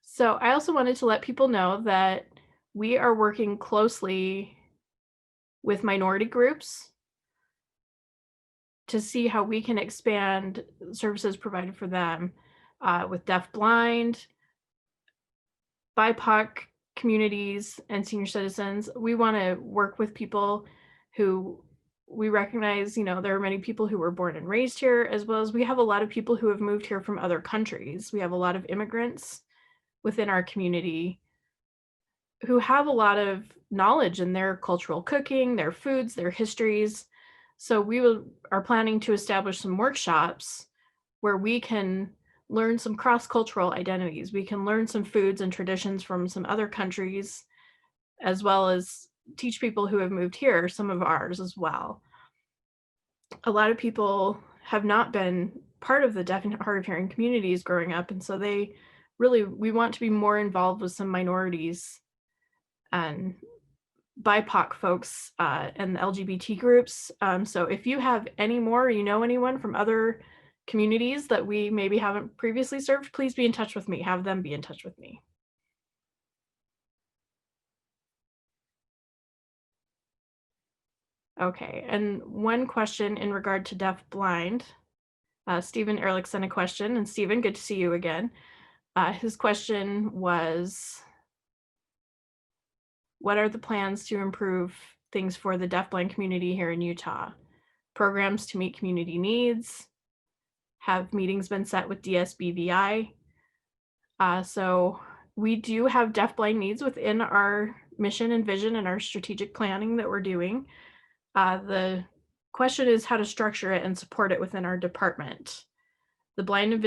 A: So I also wanted to let people know that we are working closely with minority groups to see how we can expand services provided for them with deaf, blind, BIPOC communities, and senior citizens. We want to work with people who we recognize, there are many people who were born and raised here, as well as we have a lot of people who have moved here from other countries. We have a lot of immigrants within our community who have a lot of knowledge in their cultural cooking, their foods, their histories. So we are planning to establish some workshops where we can learn some cross-cultural identities. We can learn some foods and traditions from some other countries, as well as teach people who have moved here some of ours as well. A lot of people have not been part of the deaf and hard of hearing communities growing up, and so we want to be more involved with some minorities and BIPOC folks and LGBT groups. So if you have any more, or you know anyone from other communities that we maybe haven't previously served, please be in touch with me. Have them be in touch with me. Okay, and one question in regard to deaf blind. Stephen Ehrlich sent a question, and Stephen, good to see you again. His question was, what are the plans to improve things for the deafblind community here in Utah? Programs to meet community needs? Have meetings been set with DSBVI? So we do have deafblind needs within our mission and vision and our strategic planning that we're doing. The question is how to structure it and support it within our department. The Blind and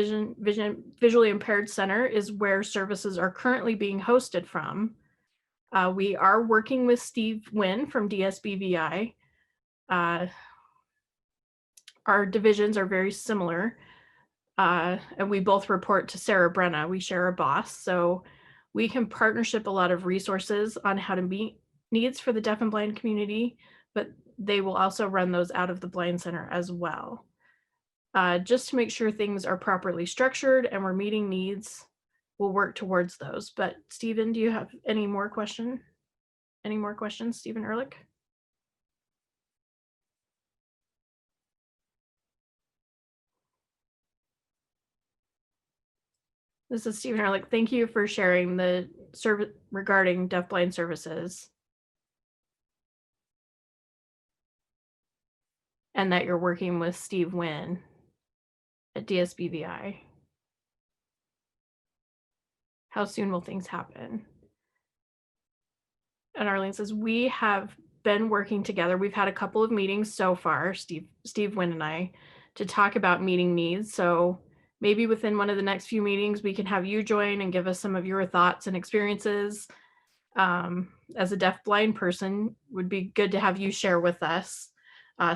A: Visually Impaired Center is where services are currently being hosted from. We are working with Steve Wynn from DSBVI. Our divisions are very similar, and we both report to Sarah Brenna. We share a boss, so we can partnership a lot of resources on how to meet needs for the deaf and blind community, but they will also run those out of the Blind Center as well. Just to make sure things are properly structured and we're meeting needs, we'll work towards those. But Stephen, do you have any more questions? Any more questions, Stephen Ehrlich? This is Stephen Ehrlich. Thank you for sharing the service regarding deafblind services, and that you're working with Steve Wynn at DSBVI. How soon will things happen? And Arlene says, we have been working together. We've had a couple of meetings so far, Steve Wynn and I, to talk about meeting needs. So maybe within one of the next few meetings, we can have you join and give us some of your thoughts and experiences. As a deaf-blind person, would be good to have you share with us.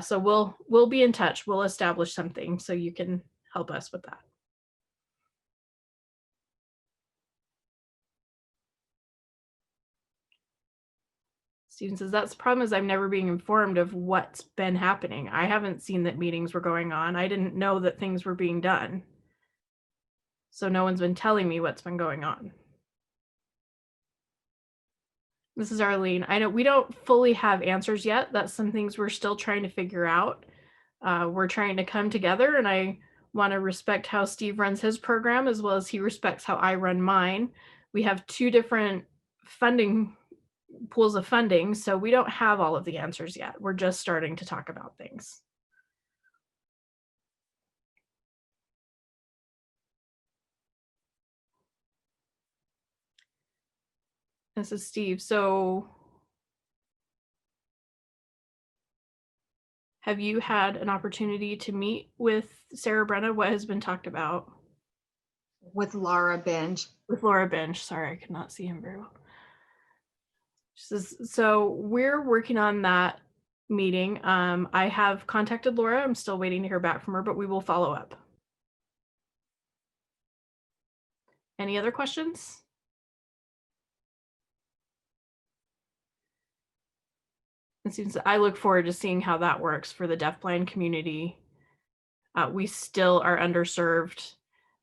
A: So we'll be in touch. We'll establish something so you can help us with that. Steven says, that's the problem, is I'm never being informed of what's been happening. I haven't seen that meetings were going on. I didn't know that things were being done. So no one's been telling me what's been going on. This is Arlene. I know we don't fully have answers yet. That's some things we're still trying to figure out. We're trying to come together, and I want to respect how Steve runs his program as well as he respects how I run mine. We have two different funding pools of funding, so we don't have all of the answers yet. We're just starting to talk about things. This is Steve. So have you had an opportunity to meet with Sarah Brenna? What has been talked about?
C: With Laura Benj.
A: With Laura Bench. Sorry, I could not see him very well. So we're working on that meeting. I have contacted Laura. I'm still waiting to hear back from her, but we will follow up. Any other questions? It seems I look forward to seeing how that works for the deafblind community. We still are underserved.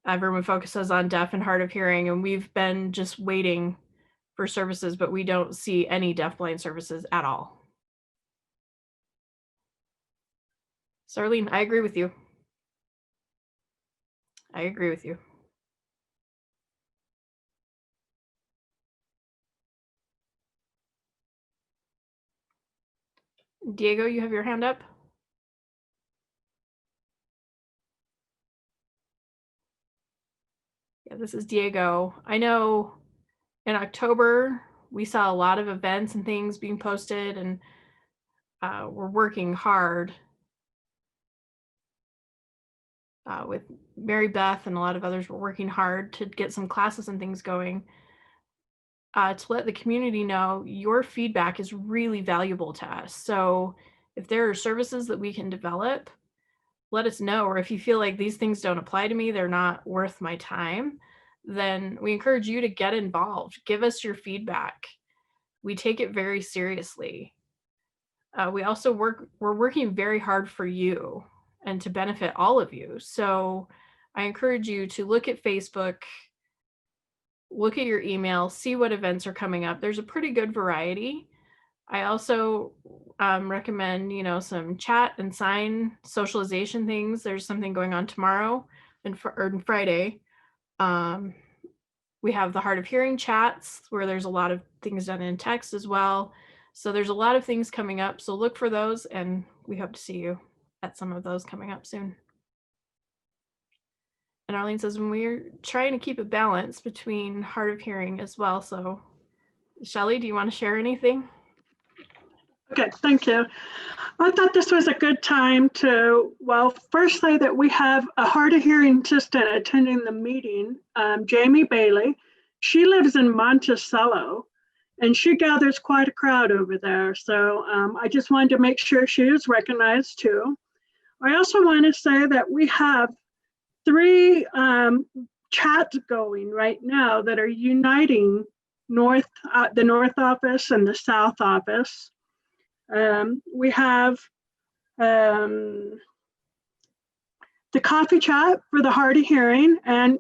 A: Everyone focuses on deaf and hard of hearing, and we've been just waiting for services, but we don't see any deafblind services at all. So Arlene, I agree with you. I agree with you. Diego, you have your hand up. Yeah, this is Diego. I know in October, we saw a lot of events and things being posted, and we're working hard with Mary Beth and a lot of others. We're working hard to get some classes and things going to let the community know your feedback is really valuable to us. So if there are services that we can develop, let us know. Or if you feel like these things don't apply to me, they're not worth my time, then we encourage you to get involved. Give us your feedback. We take it very seriously. We also we're working very hard for you and to benefit all of you. So I encourage you to look at Facebook, look at your email, see what events are coming up. There's a pretty good variety. I also recommend, some chat and sign socialization things. There's something going on tomorrow and Friday. We have the hard of hearing chats where there's a lot of things done in text as well. So there's a lot of things coming up. So look for those, and we hope to see you at some of those coming up soon. And Arlene says, when we're trying to keep a balance between hard of hearing as well. So Shelley, do you want to share anything?
B: Okay, thank you. I thought this was a good time to, well, first say that we have a hard of hearing assistant attending the meeting, Jamie Bailey. She lives in Monticello, and she gathers quite a crowd over there. So I just wanted to make sure she is recognized too. I also want to say that we have 3 chats going right now that are uniting the North office and the South office. We have the coffee chat for the hard of hearing, and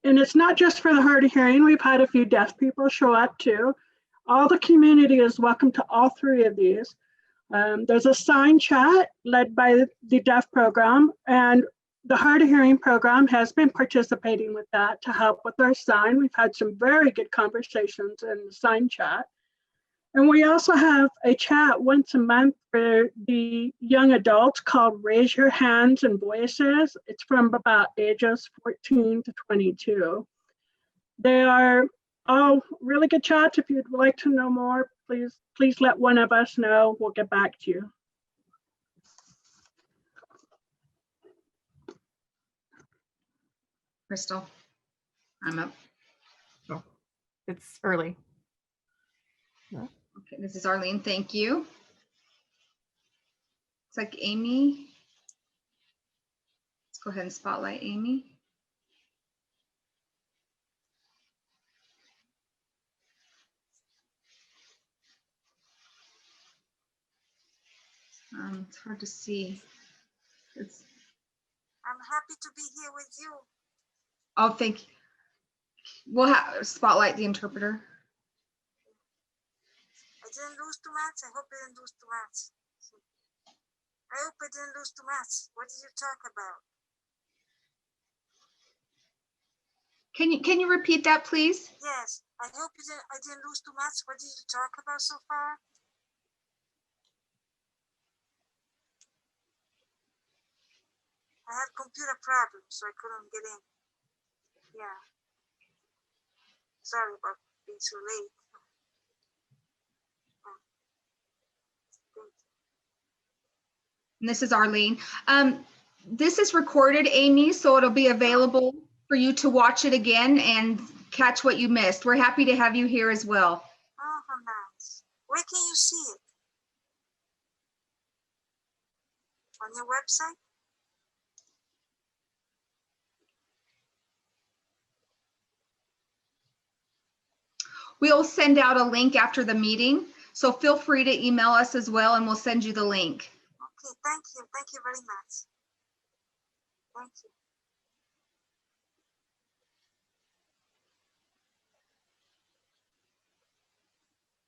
B: it's not just for the hard of hearing. We've had a few deaf people show up too. All the community is welcome to all 3 of these. There's a sign chat led by the deaf program, and the hard of hearing program has been participating with that to help with our sign. We've had some very good conversations in the sign chat. And we also have a chat once a month for the young adults called Raise Your Hands and Voices. It's from about ages 14 to 22. They are all really good chats. If you'd like to know more, please let one of us know. We'll get back to you.
C: Crystal, I'm up.
A: Oh, it's early.
C: Okay, this is Arlene. Thank you. It's like Amy. Let's go ahead and spotlight Amy. It's hard to see. I'm
F: happy to be here with you.
C: Oh, thank you. We'll spotlight the interpreter.
F: I didn't lose too much. I hope I didn't lose too much. I hope I didn't lose too much. What did you talk about?
C: Can you repeat that, please?
F: Yes, I hope I didn't lose too much. What did you talk about so far? I had computer problems, so I couldn't get in. Yeah. Sorry about being so late. Thank you.
C: And this is Arlene. This is recorded, Amy, so it'll be available for you to watch it again and catch what you missed. We're happy to have you here as well.
F: Oh, how nice. Where can you see it? On your website?
C: We'll send out a link after the meeting, so feel free to email us as well and we'll send you the link.
F: Okay, thank you. Thank you very much. Thank you.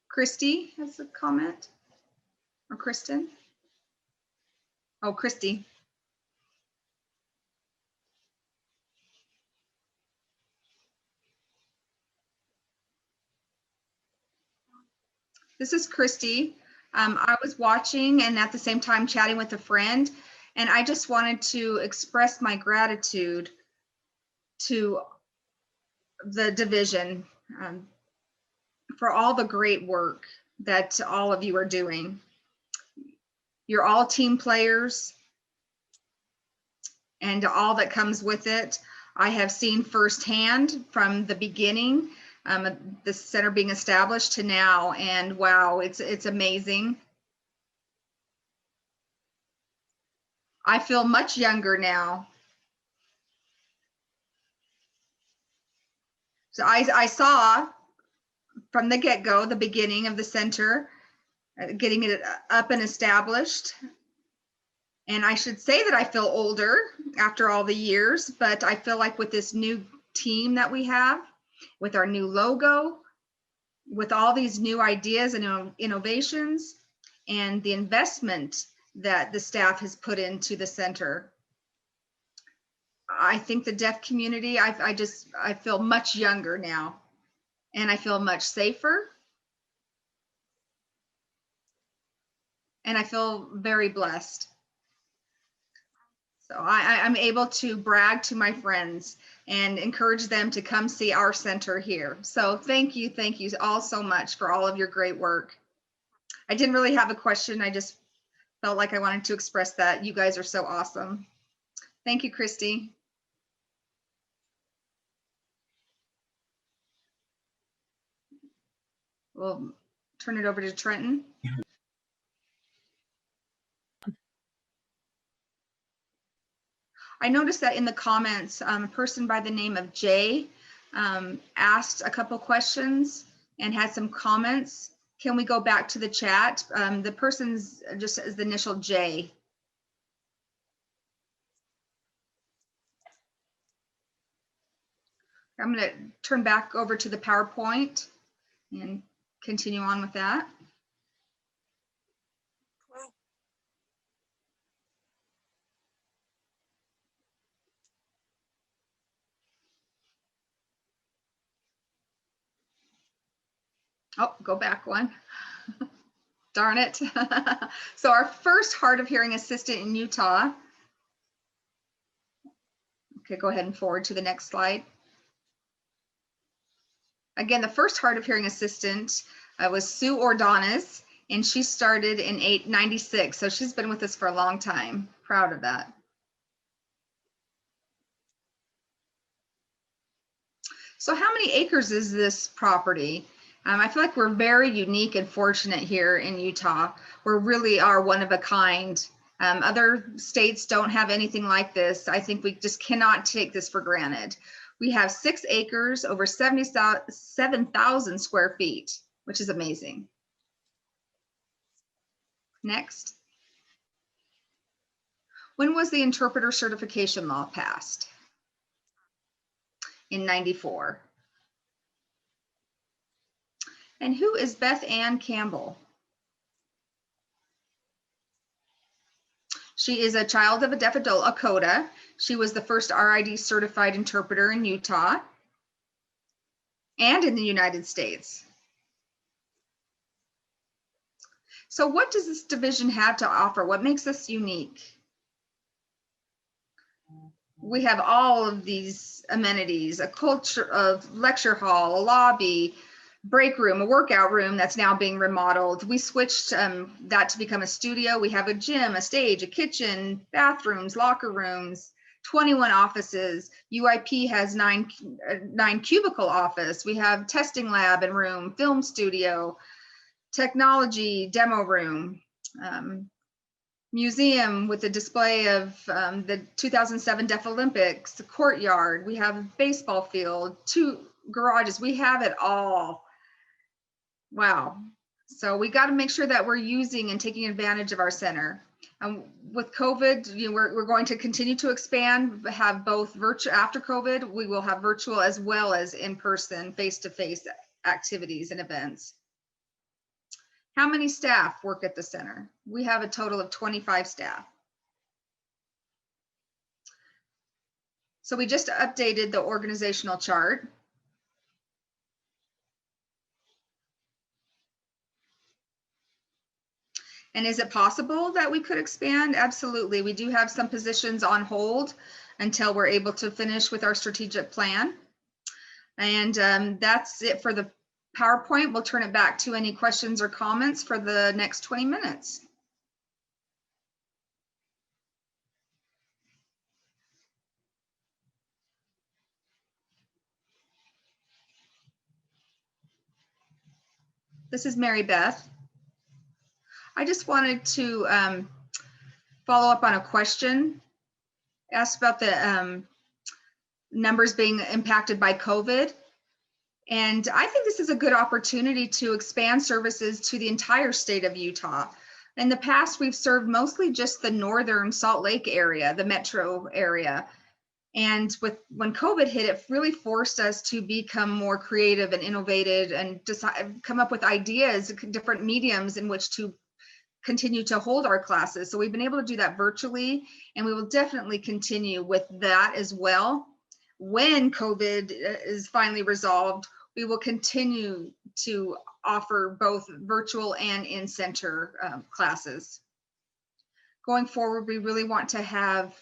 C: Christy has a comment, or Kristen? Oh, Christy. This is Christy. I was watching and at the same time chatting with a friend, and I just wanted to express my gratitude to the division for all the great work that all of you are doing. You're all team players and all that comes with it. I have seen firsthand from the beginning, the center being established to now, and wow, it's amazing. I feel much younger now. So I saw from the get-go, the beginning of the center, getting it up and established. And I should say that I feel older after all the years, but I feel like with this new team that we have, with our new logo, with all these new ideas and innovations, and the investment that the staff has put into the center, I think the deaf community, I feel much younger now, and I feel much safer. And I feel very blessed. So I'm able to brag to my friends and encourage them to come see our center here. So thank you all so much for all of your great work. I didn't really have a question. I just felt like I wanted to express that. You guys are so awesome. Thank you, Christy. We'll turn it over to Trenton. I noticed that in the comments, a person by the name of Jay asked a couple questions and had some comments. Can we go back to the chat? The person's just as the initial J. I'm going to turn back over to the PowerPoint and continue on with that.
F: Okay.
C: Oh, go back one. Darn it. So our first hard of hearing assistant in Utah. Okay, go ahead and forward to the next slide. Again, the first hard of hearing assistant was Sue Ordonez, and she started in 96. So she's been with us for a long time. Proud of that. So how many acres is this property? I feel like we're very unique and fortunate here in Utah. We really are one of a kind. Other states don't have anything like this. I think we just cannot take this for granted. We have 6 acres, over 77,000 square feet, which is amazing. Next. When was the interpreter certification law passed? In 94. And who is Beth Ann Campbell? She is a child of a deaf adult, a CODA. She was the first RID certified interpreter in Utah and in the United States. So what does this division have to offer? What makes us unique? We have all of these amenities, a culture of lecture hall, a lobby, break room, a workout room that's now being remodeled. We switched that to become a studio. We have a gym, a stage, a kitchen, bathrooms, locker rooms, 21 offices. UIP has nine cubicle office. We have testing lab and room, film studio, technology demo room, museum with a display of the 2007 Deaf Olympics, the courtyard. We have a baseball field, 2 garages. We have it all. Wow. So we got to make sure that we're using and taking advantage of our center. With COVID, we're going to continue to expand, have both virtual. After COVID, we will have virtual as well as in-person, face-to-face activities and events. How many staff work at the center? We have a total of 25 staff. So we just updated the organizational chart. And is it possible that we could expand? Absolutely. We do have some positions on hold until we're able to finish with our strategic plan. And that's it for the PowerPoint. We'll turn it back to any questions or comments for the next 20 minutes. This is Mary Beth. I just wanted to follow up on a question asked about the numbers being impacted by COVID. And I think this is a good opportunity to expand services to the entire state of Utah. In the past, we've served mostly just the northern Salt Lake area, the metro area. And when COVID hit, it really forced us to become more creative and innovative and come up with ideas, different mediums in which to continue to hold our classes. So we've been able to do that virtually, and we will definitely continue with that as well. When COVID is finally resolved, we will continue to offer both virtual and in-center classes. Going forward, we really want to have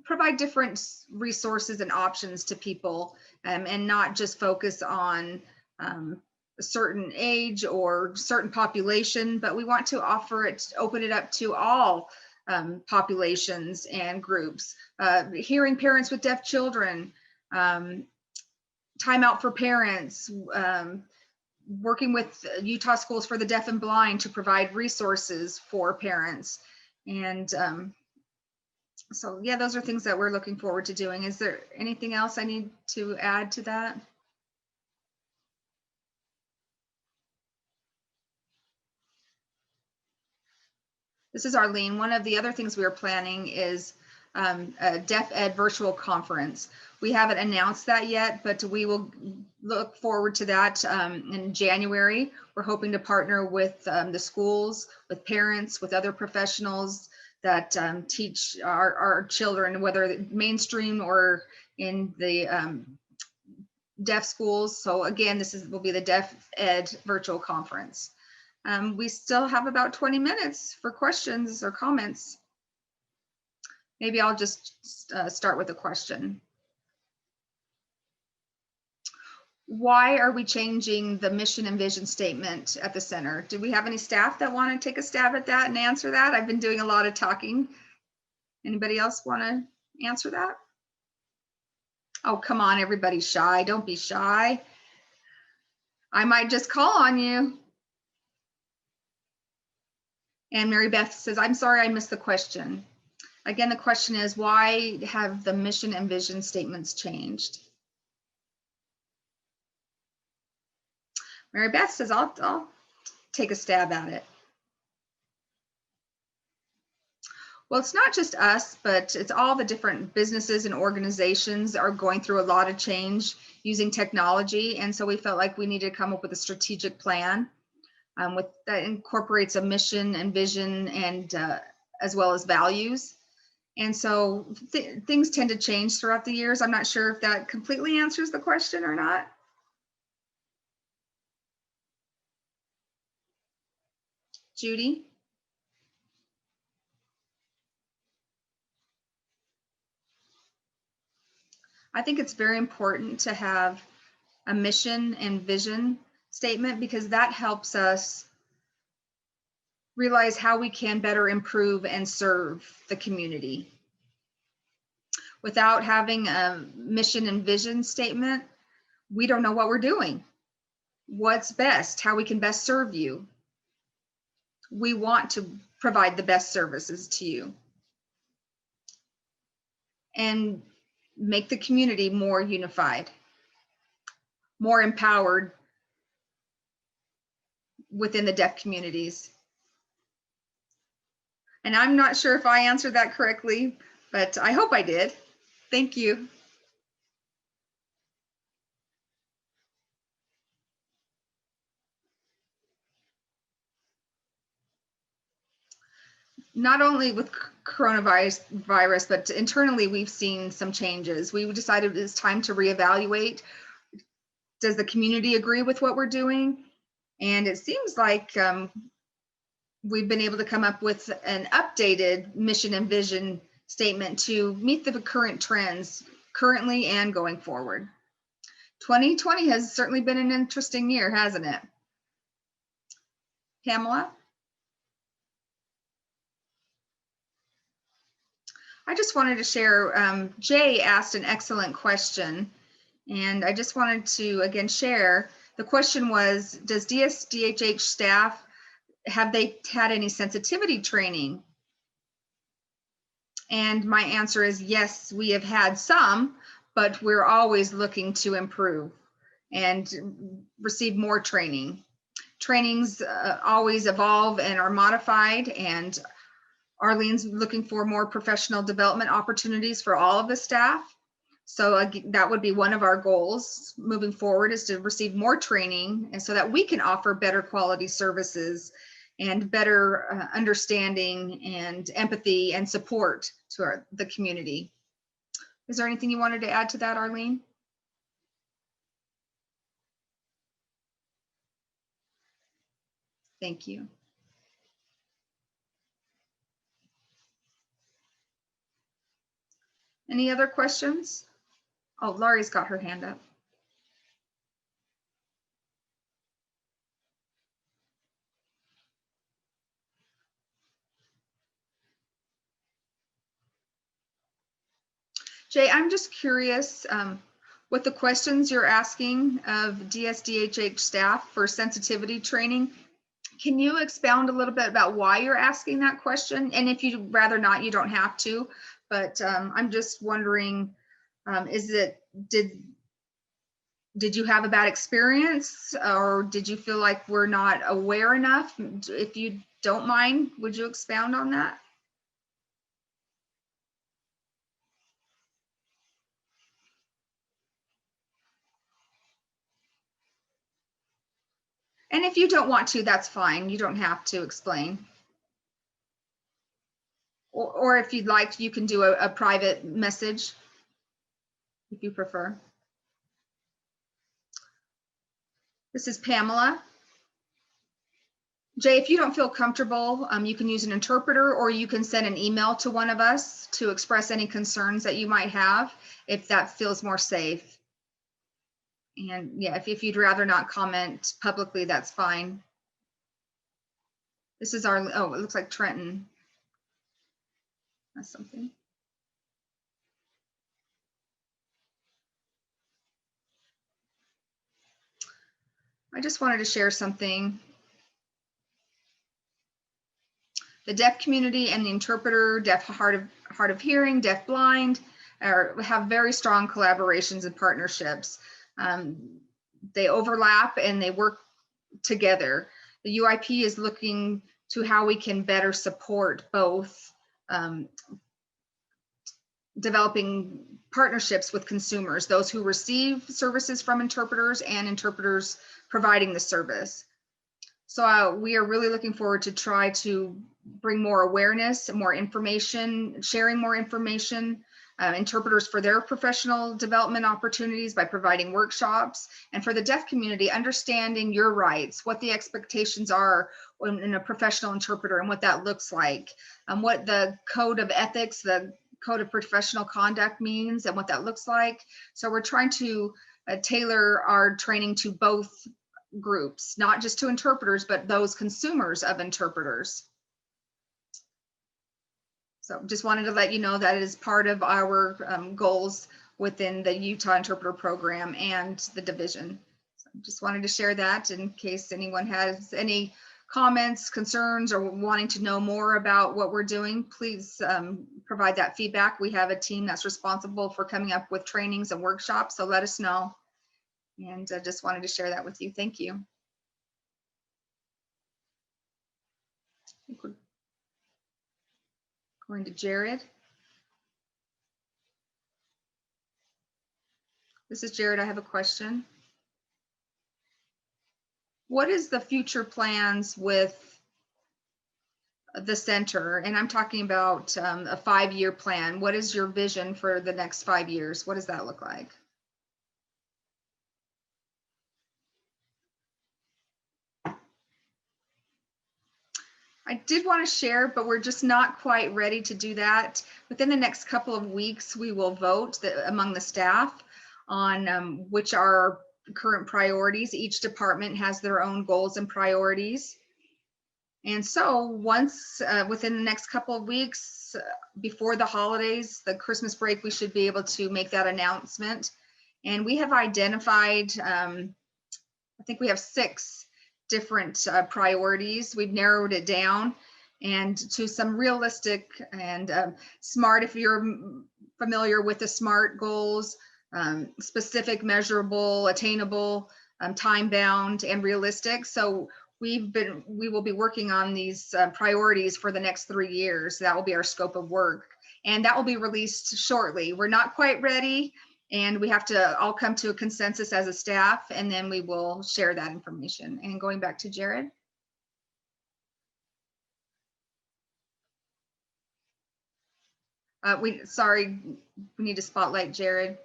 C: provide different resources and options to people, and not just focus on a certain age or certain population, but we want to offer it, open it up to all populations and groups. Hearing parents with deaf children, Time Out for Parents, working with Utah Schools for the Deaf and Blind to provide resources for parents. And so yeah, those are things that we're looking forward to doing. Is there anything else I need to add to that? This is Arlene. One of the other things we are planning is a Deaf Ed virtual conference. We haven't announced that yet, but we will look forward to that in January. We're hoping to partner with the schools, with parents, with other professionals that teach our children, whether mainstream or in the deaf schools. So again, this will be the Deaf Ed virtual conference. We still have about 20 minutes for questions or comments. Maybe I'll just start with a question. Why are we changing the mission and vision statement at the center? Do we have any staff that want to take a stab at that and answer that? I've been doing a lot of talking. Anybody else want to answer that? Oh, come on, everybody's shy. Don't be shy. I might just call on you. And Mary Beth says, I'm sorry, I missed the question. Again, the question is, why have the mission and vision statements changed? Mary Beth says, I'll take a stab at it. Well, it's not just us, but it's all the different businesses and organizations are going through a lot of change using technology. And so we felt like we needed to come up with a strategic plan that incorporates a mission and vision and as well as values. And so things tend to change throughout the years. I'm not sure if that completely answers the question or not. Judy? I think it's very important to have a mission and vision statement, because that helps us realize how we can better improve and serve the community. Without having a mission and vision statement, we don't know what we're doing, what's best, how we can best serve you. We want to provide the best services to you and make the community more unified, more empowered within the deaf communities. And I'm not sure if I answered that correctly, but I hope I did. Thank you. Not only with coronavirus, but internally we've seen some changes. We decided it's time to reevaluate. Does the community agree with what we're doing? And it seems like we've been able to come up with an updated mission and vision statement to meet the current trends currently and going forward. 2020 has certainly been an interesting year, hasn't it? Pamela? I just wanted to share, Jay asked an excellent question, and I just wanted to again share. The question was, does DSDHH staff, have they had any sensitivity training? And my answer is yes, we have had some, but we're always looking to improve and receive more training. Trainings always evolve and are modified, and Arlene's looking for more professional development opportunities for all of the staff. So that would be one of our goals moving forward, is to receive more training, and so that we can offer better quality services and better understanding and empathy and support to the community. Is there anything you wanted to add to that, Arlene? Thank you. Any other questions? Oh, Laurie's got her hand up. Jay, I'm just curious, what the questions you're asking of DSDHH staff for sensitivity training. Can you expound a little bit about why you're asking that question? And if you'd rather not, you don't have to, but I'm just wondering, did you have a bad experience, or did you feel like we're not aware enough? If you don't mind, would you expound on that? And if you don't want to, that's fine. You don't have to explain. Or if you'd like, you can do a private message if you prefer. This is Pamela. Jay, if you don't feel comfortable, you can use an interpreter, or you can send an email to one of us to express any concerns that you might have, if that feels more safe. And yeah, if you'd rather not comment publicly, that's fine. This is our, oh, it looks like Trenton has something. I just wanted to share something. The deaf community and the interpreter, deaf hard of hearing, deaf blind, have very strong collaborations and partnerships. They overlap and they work together. The UIP is looking to how we can better support both, developing partnerships with consumers, those who receive services from interpreters and interpreters providing the service. So we are really looking forward to try to bring more awareness, more information, sharing more information, interpreters for their professional development opportunities by providing workshops, and for the deaf community, understanding your rights, what the expectations are in a professional interpreter and what that looks like, what the code of ethics, the code of professional conduct means and what that looks like. So we're trying to tailor our training to both groups, not just to interpreters, but those consumers of interpreters. So just wanted to let you know that it is part of our goals within the Utah Interpreter Program and the division. So just wanted to share that in case anyone has any comments, concerns, or wanting to know more about what we're doing. Please provide that feedback. We have a team that's responsible for coming up with trainings and workshops, so let us know. And I just wanted to share that with you. Thank you. I think we're going to Jared. This is Jared. I have a question. What is the future plans with the center? And I'm talking about a 5-year plan. What is your vision for the next 5 years? What does that look like? I did want to share, but we're just not quite ready to do that. Within the next couple of weeks, we will vote among the staff on which are our current priorities. Each department has their own goals and priorities. And so once within the next couple of weeks, before the holidays, the Christmas break, we should be able to make that announcement. And we have identified, I think we have 6 different priorities. We've narrowed it down and to some realistic and SMART, if you're familiar with the SMART goals, specific, measurable, attainable, time-bound, and realistic. So we will be working on these priorities for the next 3 years. That will be our scope of work, and that will be released shortly. We're not quite ready, and we have to all come to a consensus as a staff, and then we will share that information. And going back to Jared. Sorry, we need to spotlight Jared.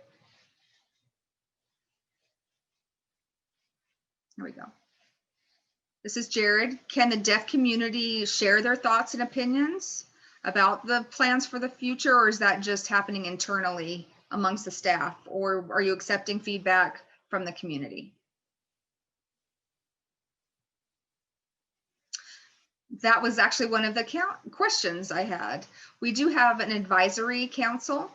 C: There we go. This is Jared. Can the deaf community share their thoughts and opinions about the plans for the future, or is that just happening internally amongst the staff, or are you accepting feedback from the community? That was actually one of the questions I had. We do have an advisory council,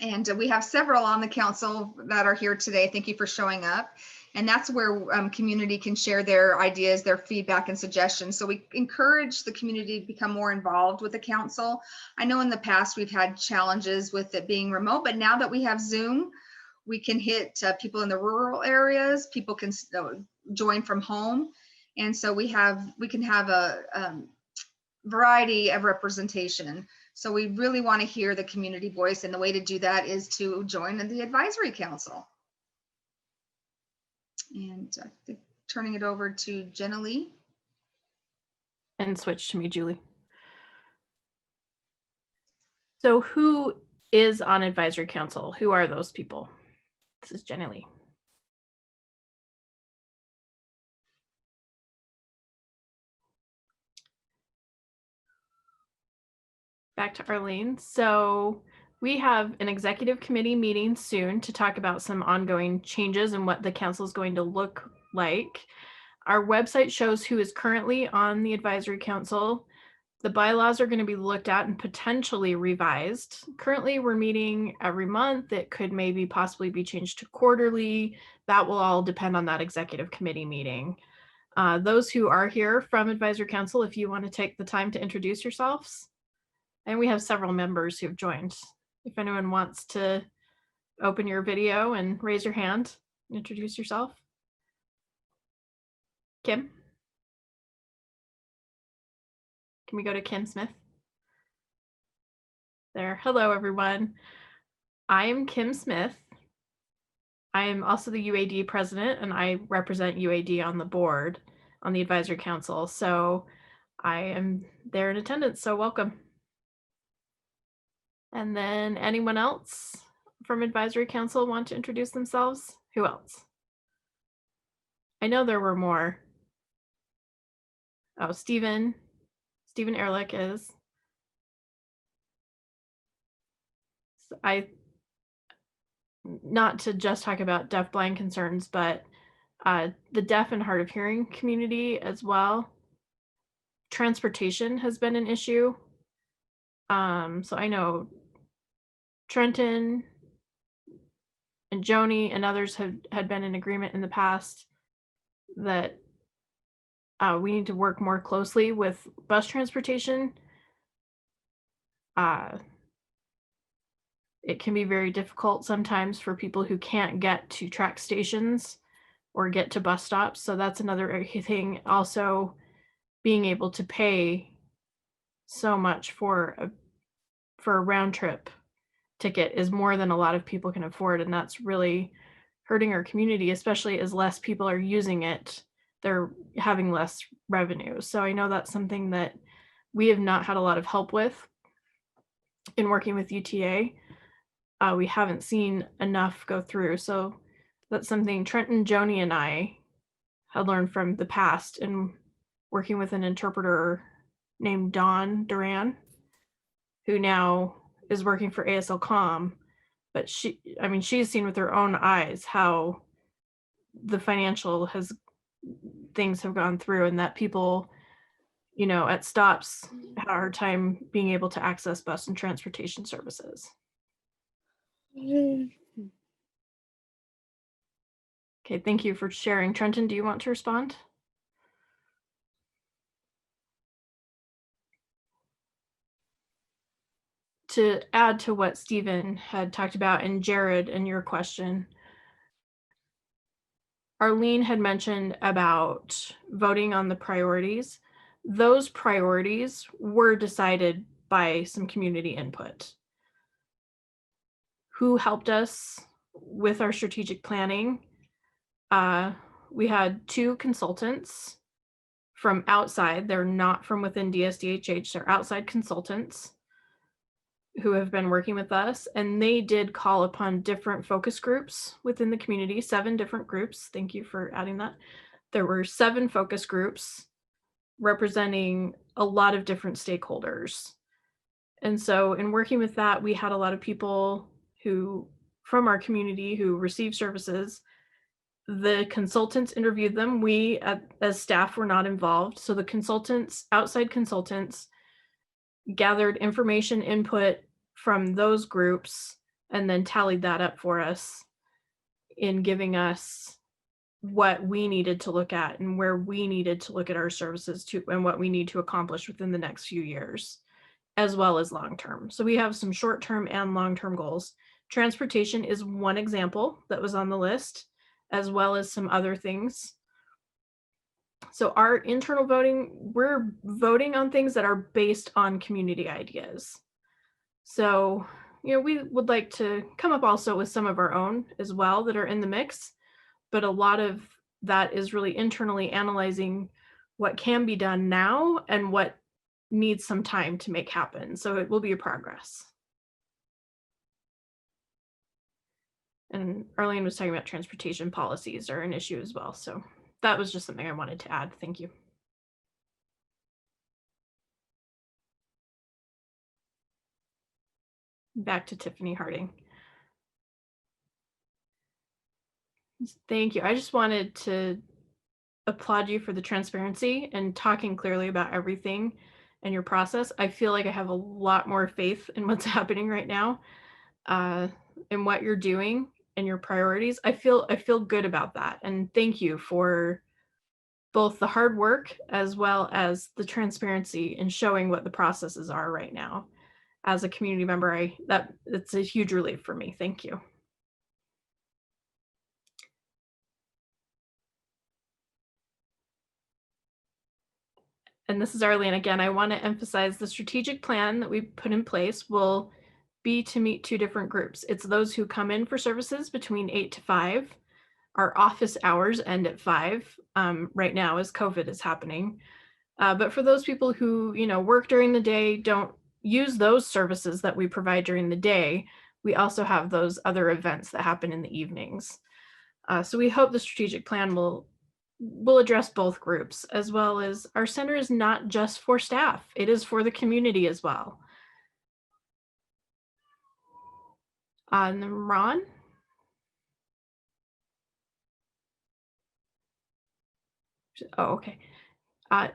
C: and we have several on the council that are here today. Thank you for showing up. And that's where community can share their ideas, their feedback and suggestions. So we encourage the community to become more involved with the council. I know in the past we've had challenges with it being remote, but now that we have Zoom, we can hit people in the rural areas. People can join from home. And so we can have a variety of representation. So we really want to hear the community voice, and the way to do that is to join the advisory council. And I think turning it over to Jenna Lee.
A: And switch to me, Julie. So who is on advisory council? Who are those people? This is Jenna Lee. Back to Arlene. So we have an executive committee meeting soon to talk about some ongoing changes and what the council is going to look like. Our website shows who is currently on the advisory council. The bylaws are going to be looked at and potentially revised. Currently, we're meeting every month. It could maybe possibly be changed to quarterly. That will all depend on that executive committee meeting. Those who are here from advisory council, if you want to take the time to introduce yourselves. And we have several members who have joined. If anyone wants to open your video and raise your hand, introduce yourself. Kim? Can we go to Kim Smith? There. Hello, everyone. I am Kim Smith. I am also the UAD president, and I represent UAD on the board. on the advisory council. So I am there in attendance, so welcome. And then anyone else from advisory council want to introduce themselves? Who else? I know there were more. Oh, Stephen Ehrlich is. Not to just talk about deaf-blind concerns, but the deaf and hard of hearing community as well. Transportation has been an issue. So I know Trenton and Joni and others had been in agreement in the past that we need to work more closely with bus transportation. It can be very difficult sometimes for people who can't get to track stations or get to bus stops. So that's another thing. Also, being able to pay so much for a round trip ticket is more than a lot of people can afford, and that's really hurting our community, especially as less people are using it. They're having less revenue. So I know that's something that we have not had a lot of help with in working with UTA. We haven't seen enough go through. So that's something Trenton, Joni, and I had learned from the past in working with an interpreter named Dawn Duran, who now is working for ASL.com. But she's seen with her own eyes how the financial things have gone through, and that people, at stops had a hard time being able to access bus and transportation services. Okay, thank you for sharing. Trenton, do you want to respond? To add to what Stephen had talked about and Jared and your question, Arlene had mentioned about voting on the priorities. Those priorities were decided by some community input. Who helped us with our strategic planning? We had 2 consultants from outside. They're not from within DSDHH. They're outside consultants who have been working with us, and they did call upon different focus groups within the community, 7 different groups. Thank you for adding that. There were 7 focus groups representing a lot of different stakeholders. And so in working with that, we had a lot of people from our community who receive services. The consultants interviewed them. We as staff were not involved. So the outside consultants gathered information input from those groups and then tallied that up for us in giving us what we needed to look at and where we needed to look at our services to, and what we need to accomplish within the next few years, as well as long-term. So we have some short-term and long-term goals. Transportation is one example that was on the list, as well as some other things. So our internal voting, we're voting on things that are based on community ideas. So, we would like to come up also with some of our own as well that are in the mix, but a lot of that is really internally analyzing what can be done now and what needs some time to make happen. So it will be a progress. And Arlene was talking about transportation policies are an issue as well. So that was just something I wanted to add. Thank you. Back to Tiffany Harding. Thank you. I just wanted to applaud you for the transparency and talking clearly about everything and your process. I feel like I have a lot more faith in what's happening right now, in what you're doing and your priorities. I feel good about that. And thank you for both the hard work as well as the transparency in showing what the processes are right now. As a community member, that's a huge relief for me. Thank you. And this is Arlene again. I want to emphasize the strategic plan that we put in place will be to meet 2 different groups. It's those who come in for services between 8 to 5, Our office hours end at 5 right now as COVID is happening. But for those people who, work during the day, don't use those services that we provide during the day, we also have those other events that happen in the evenings. So we hope the strategic plan will address both groups, as well as our center is not just for staff, it is for the community as well. And then Ron? Oh, okay.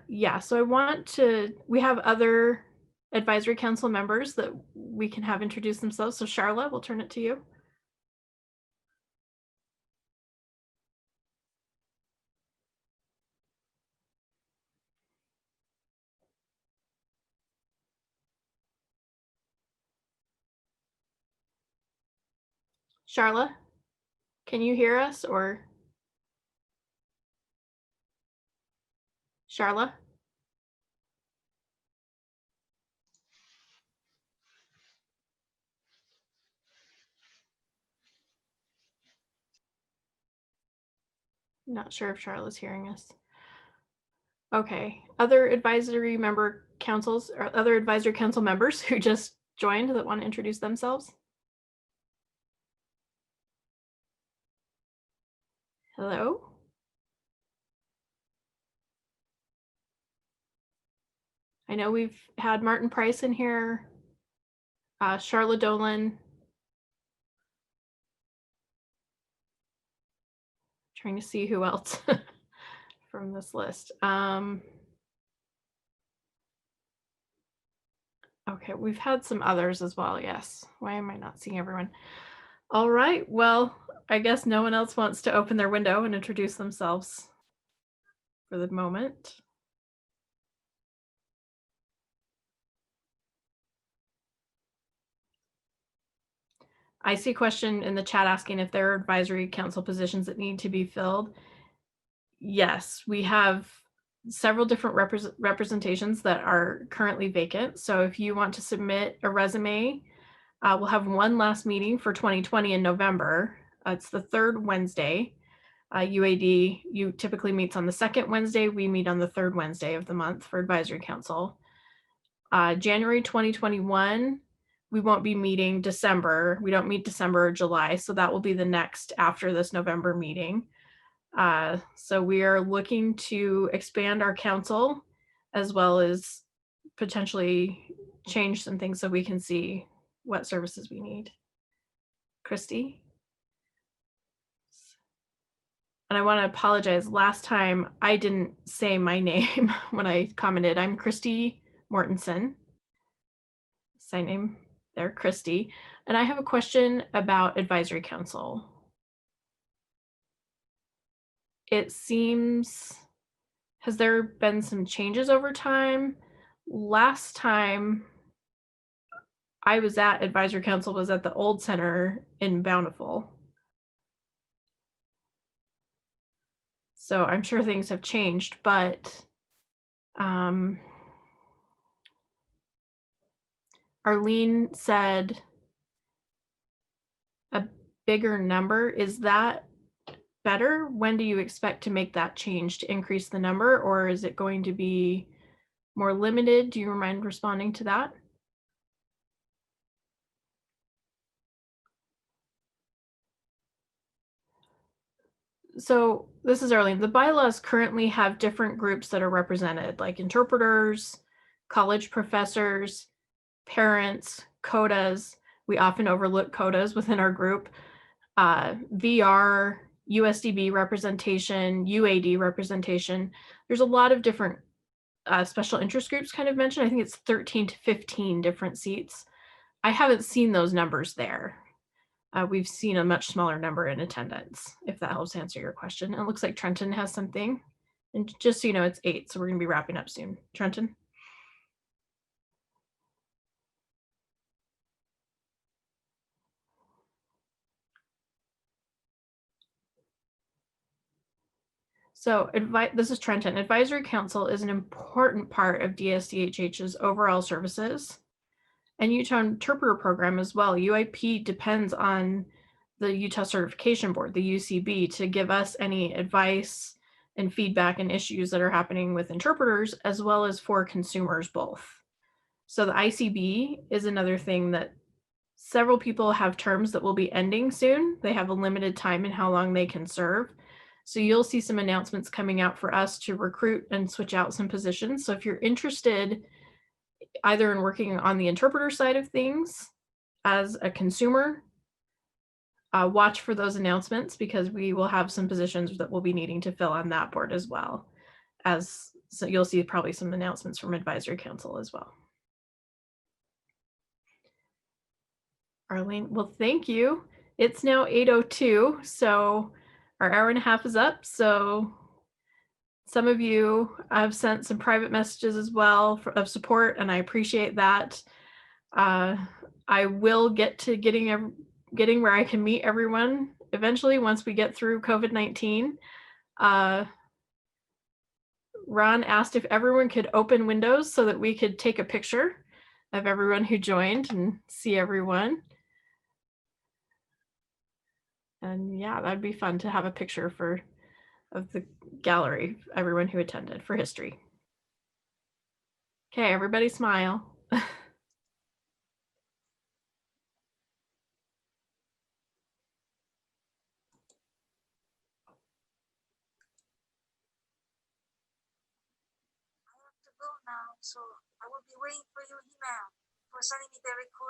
A: Yeah, so we have other advisory council members that we can have introduce themselves. So Charla, we'll turn it to you. Charla, can you hear us or? Charla? Not sure if Charla's hearing us. Okay, other advisory council members who just joined that want to introduce themselves? Hello? I know we've had Martin Price in here, Charla Dolan. Trying to see who else from this list. Okay, we've had some others as well, yes. Why am I not seeing everyone? All right, well, I guess no one else wants to open their window and introduce themselves for the moment. I see a question in the chat asking if there are advisory council positions that need to be filled. Yes, we have several different representations that are currently vacant. So if you want to submit a resume, we'll have one last meeting for 2020 in November. It's the third Wednesday. UAD typically meets on the second Wednesday. We meet on the third Wednesday of the month for advisory council. January 2021, we won't be meeting December. We don't meet December or July. So that will be the next after this November meeting. So we are looking to expand our council as well as potentially change some things so we can see what services we need. Christy? And I want to apologize. Last time I didn't say my name when I commented. I'm Christy Mortensen. Sign name there, Christy. And I have a question about advisory council. It seems, has there been some changes over time? Last time I was at advisory council was at the old center in Bountiful. So I'm sure things have changed, but Arlene said a bigger number. Is that better? When do you expect to make that change to increase the number, or is it going to be more limited? Do you mind responding to that? So this is Arlene. The bylaws currently have different groups that are represented, like interpreters, college professors, parents, CODAs. We often overlook CODAs within our group. VR, USDB representation, UAD representation. There's a lot of different special interest groups kind of mentioned. I think it's 13 to 15 different seats. I haven't seen those numbers there. We've seen a much smaller number in attendance, if that helps answer your question. It looks like Trenton has something. And just so you know, it's 8, so we're going to be wrapping up soon. Trenton? So this is Trenton. Advisory Council is an important part of DSDHH's overall services and Utah Interpreter Program as well. UIP depends on the Utah Certification Board, the UCB, to give us any advice and feedback and issues that are happening with interpreters, as well as for consumers both. So the ICB is another thing that several people have terms that will be ending soon. They have a limited time in how long they can serve. So you'll see some announcements coming out for us to recruit and switch out some positions. So if you're interested either in working on the interpreter side of things as a consumer, watch for those announcements, because we will have some positions that we'll be needing to fill on that board as well. So you'll see probably some announcements from advisory council as well. Arlene, well, thank you. It's now 8:02, so our hour and a half is up. So some of you have sent some private messages as well of support, and I appreciate that. I will get to getting where I can meet everyone eventually once we get through COVID-19. Ron asked if everyone could open windows so that we could take a picture of everyone who joined and see everyone. And yeah, that'd be fun to have a picture of the gallery, everyone who attended for history. Okay, everybody smile.
F: I have to go now, so I will be waiting for your email for sending me the recording.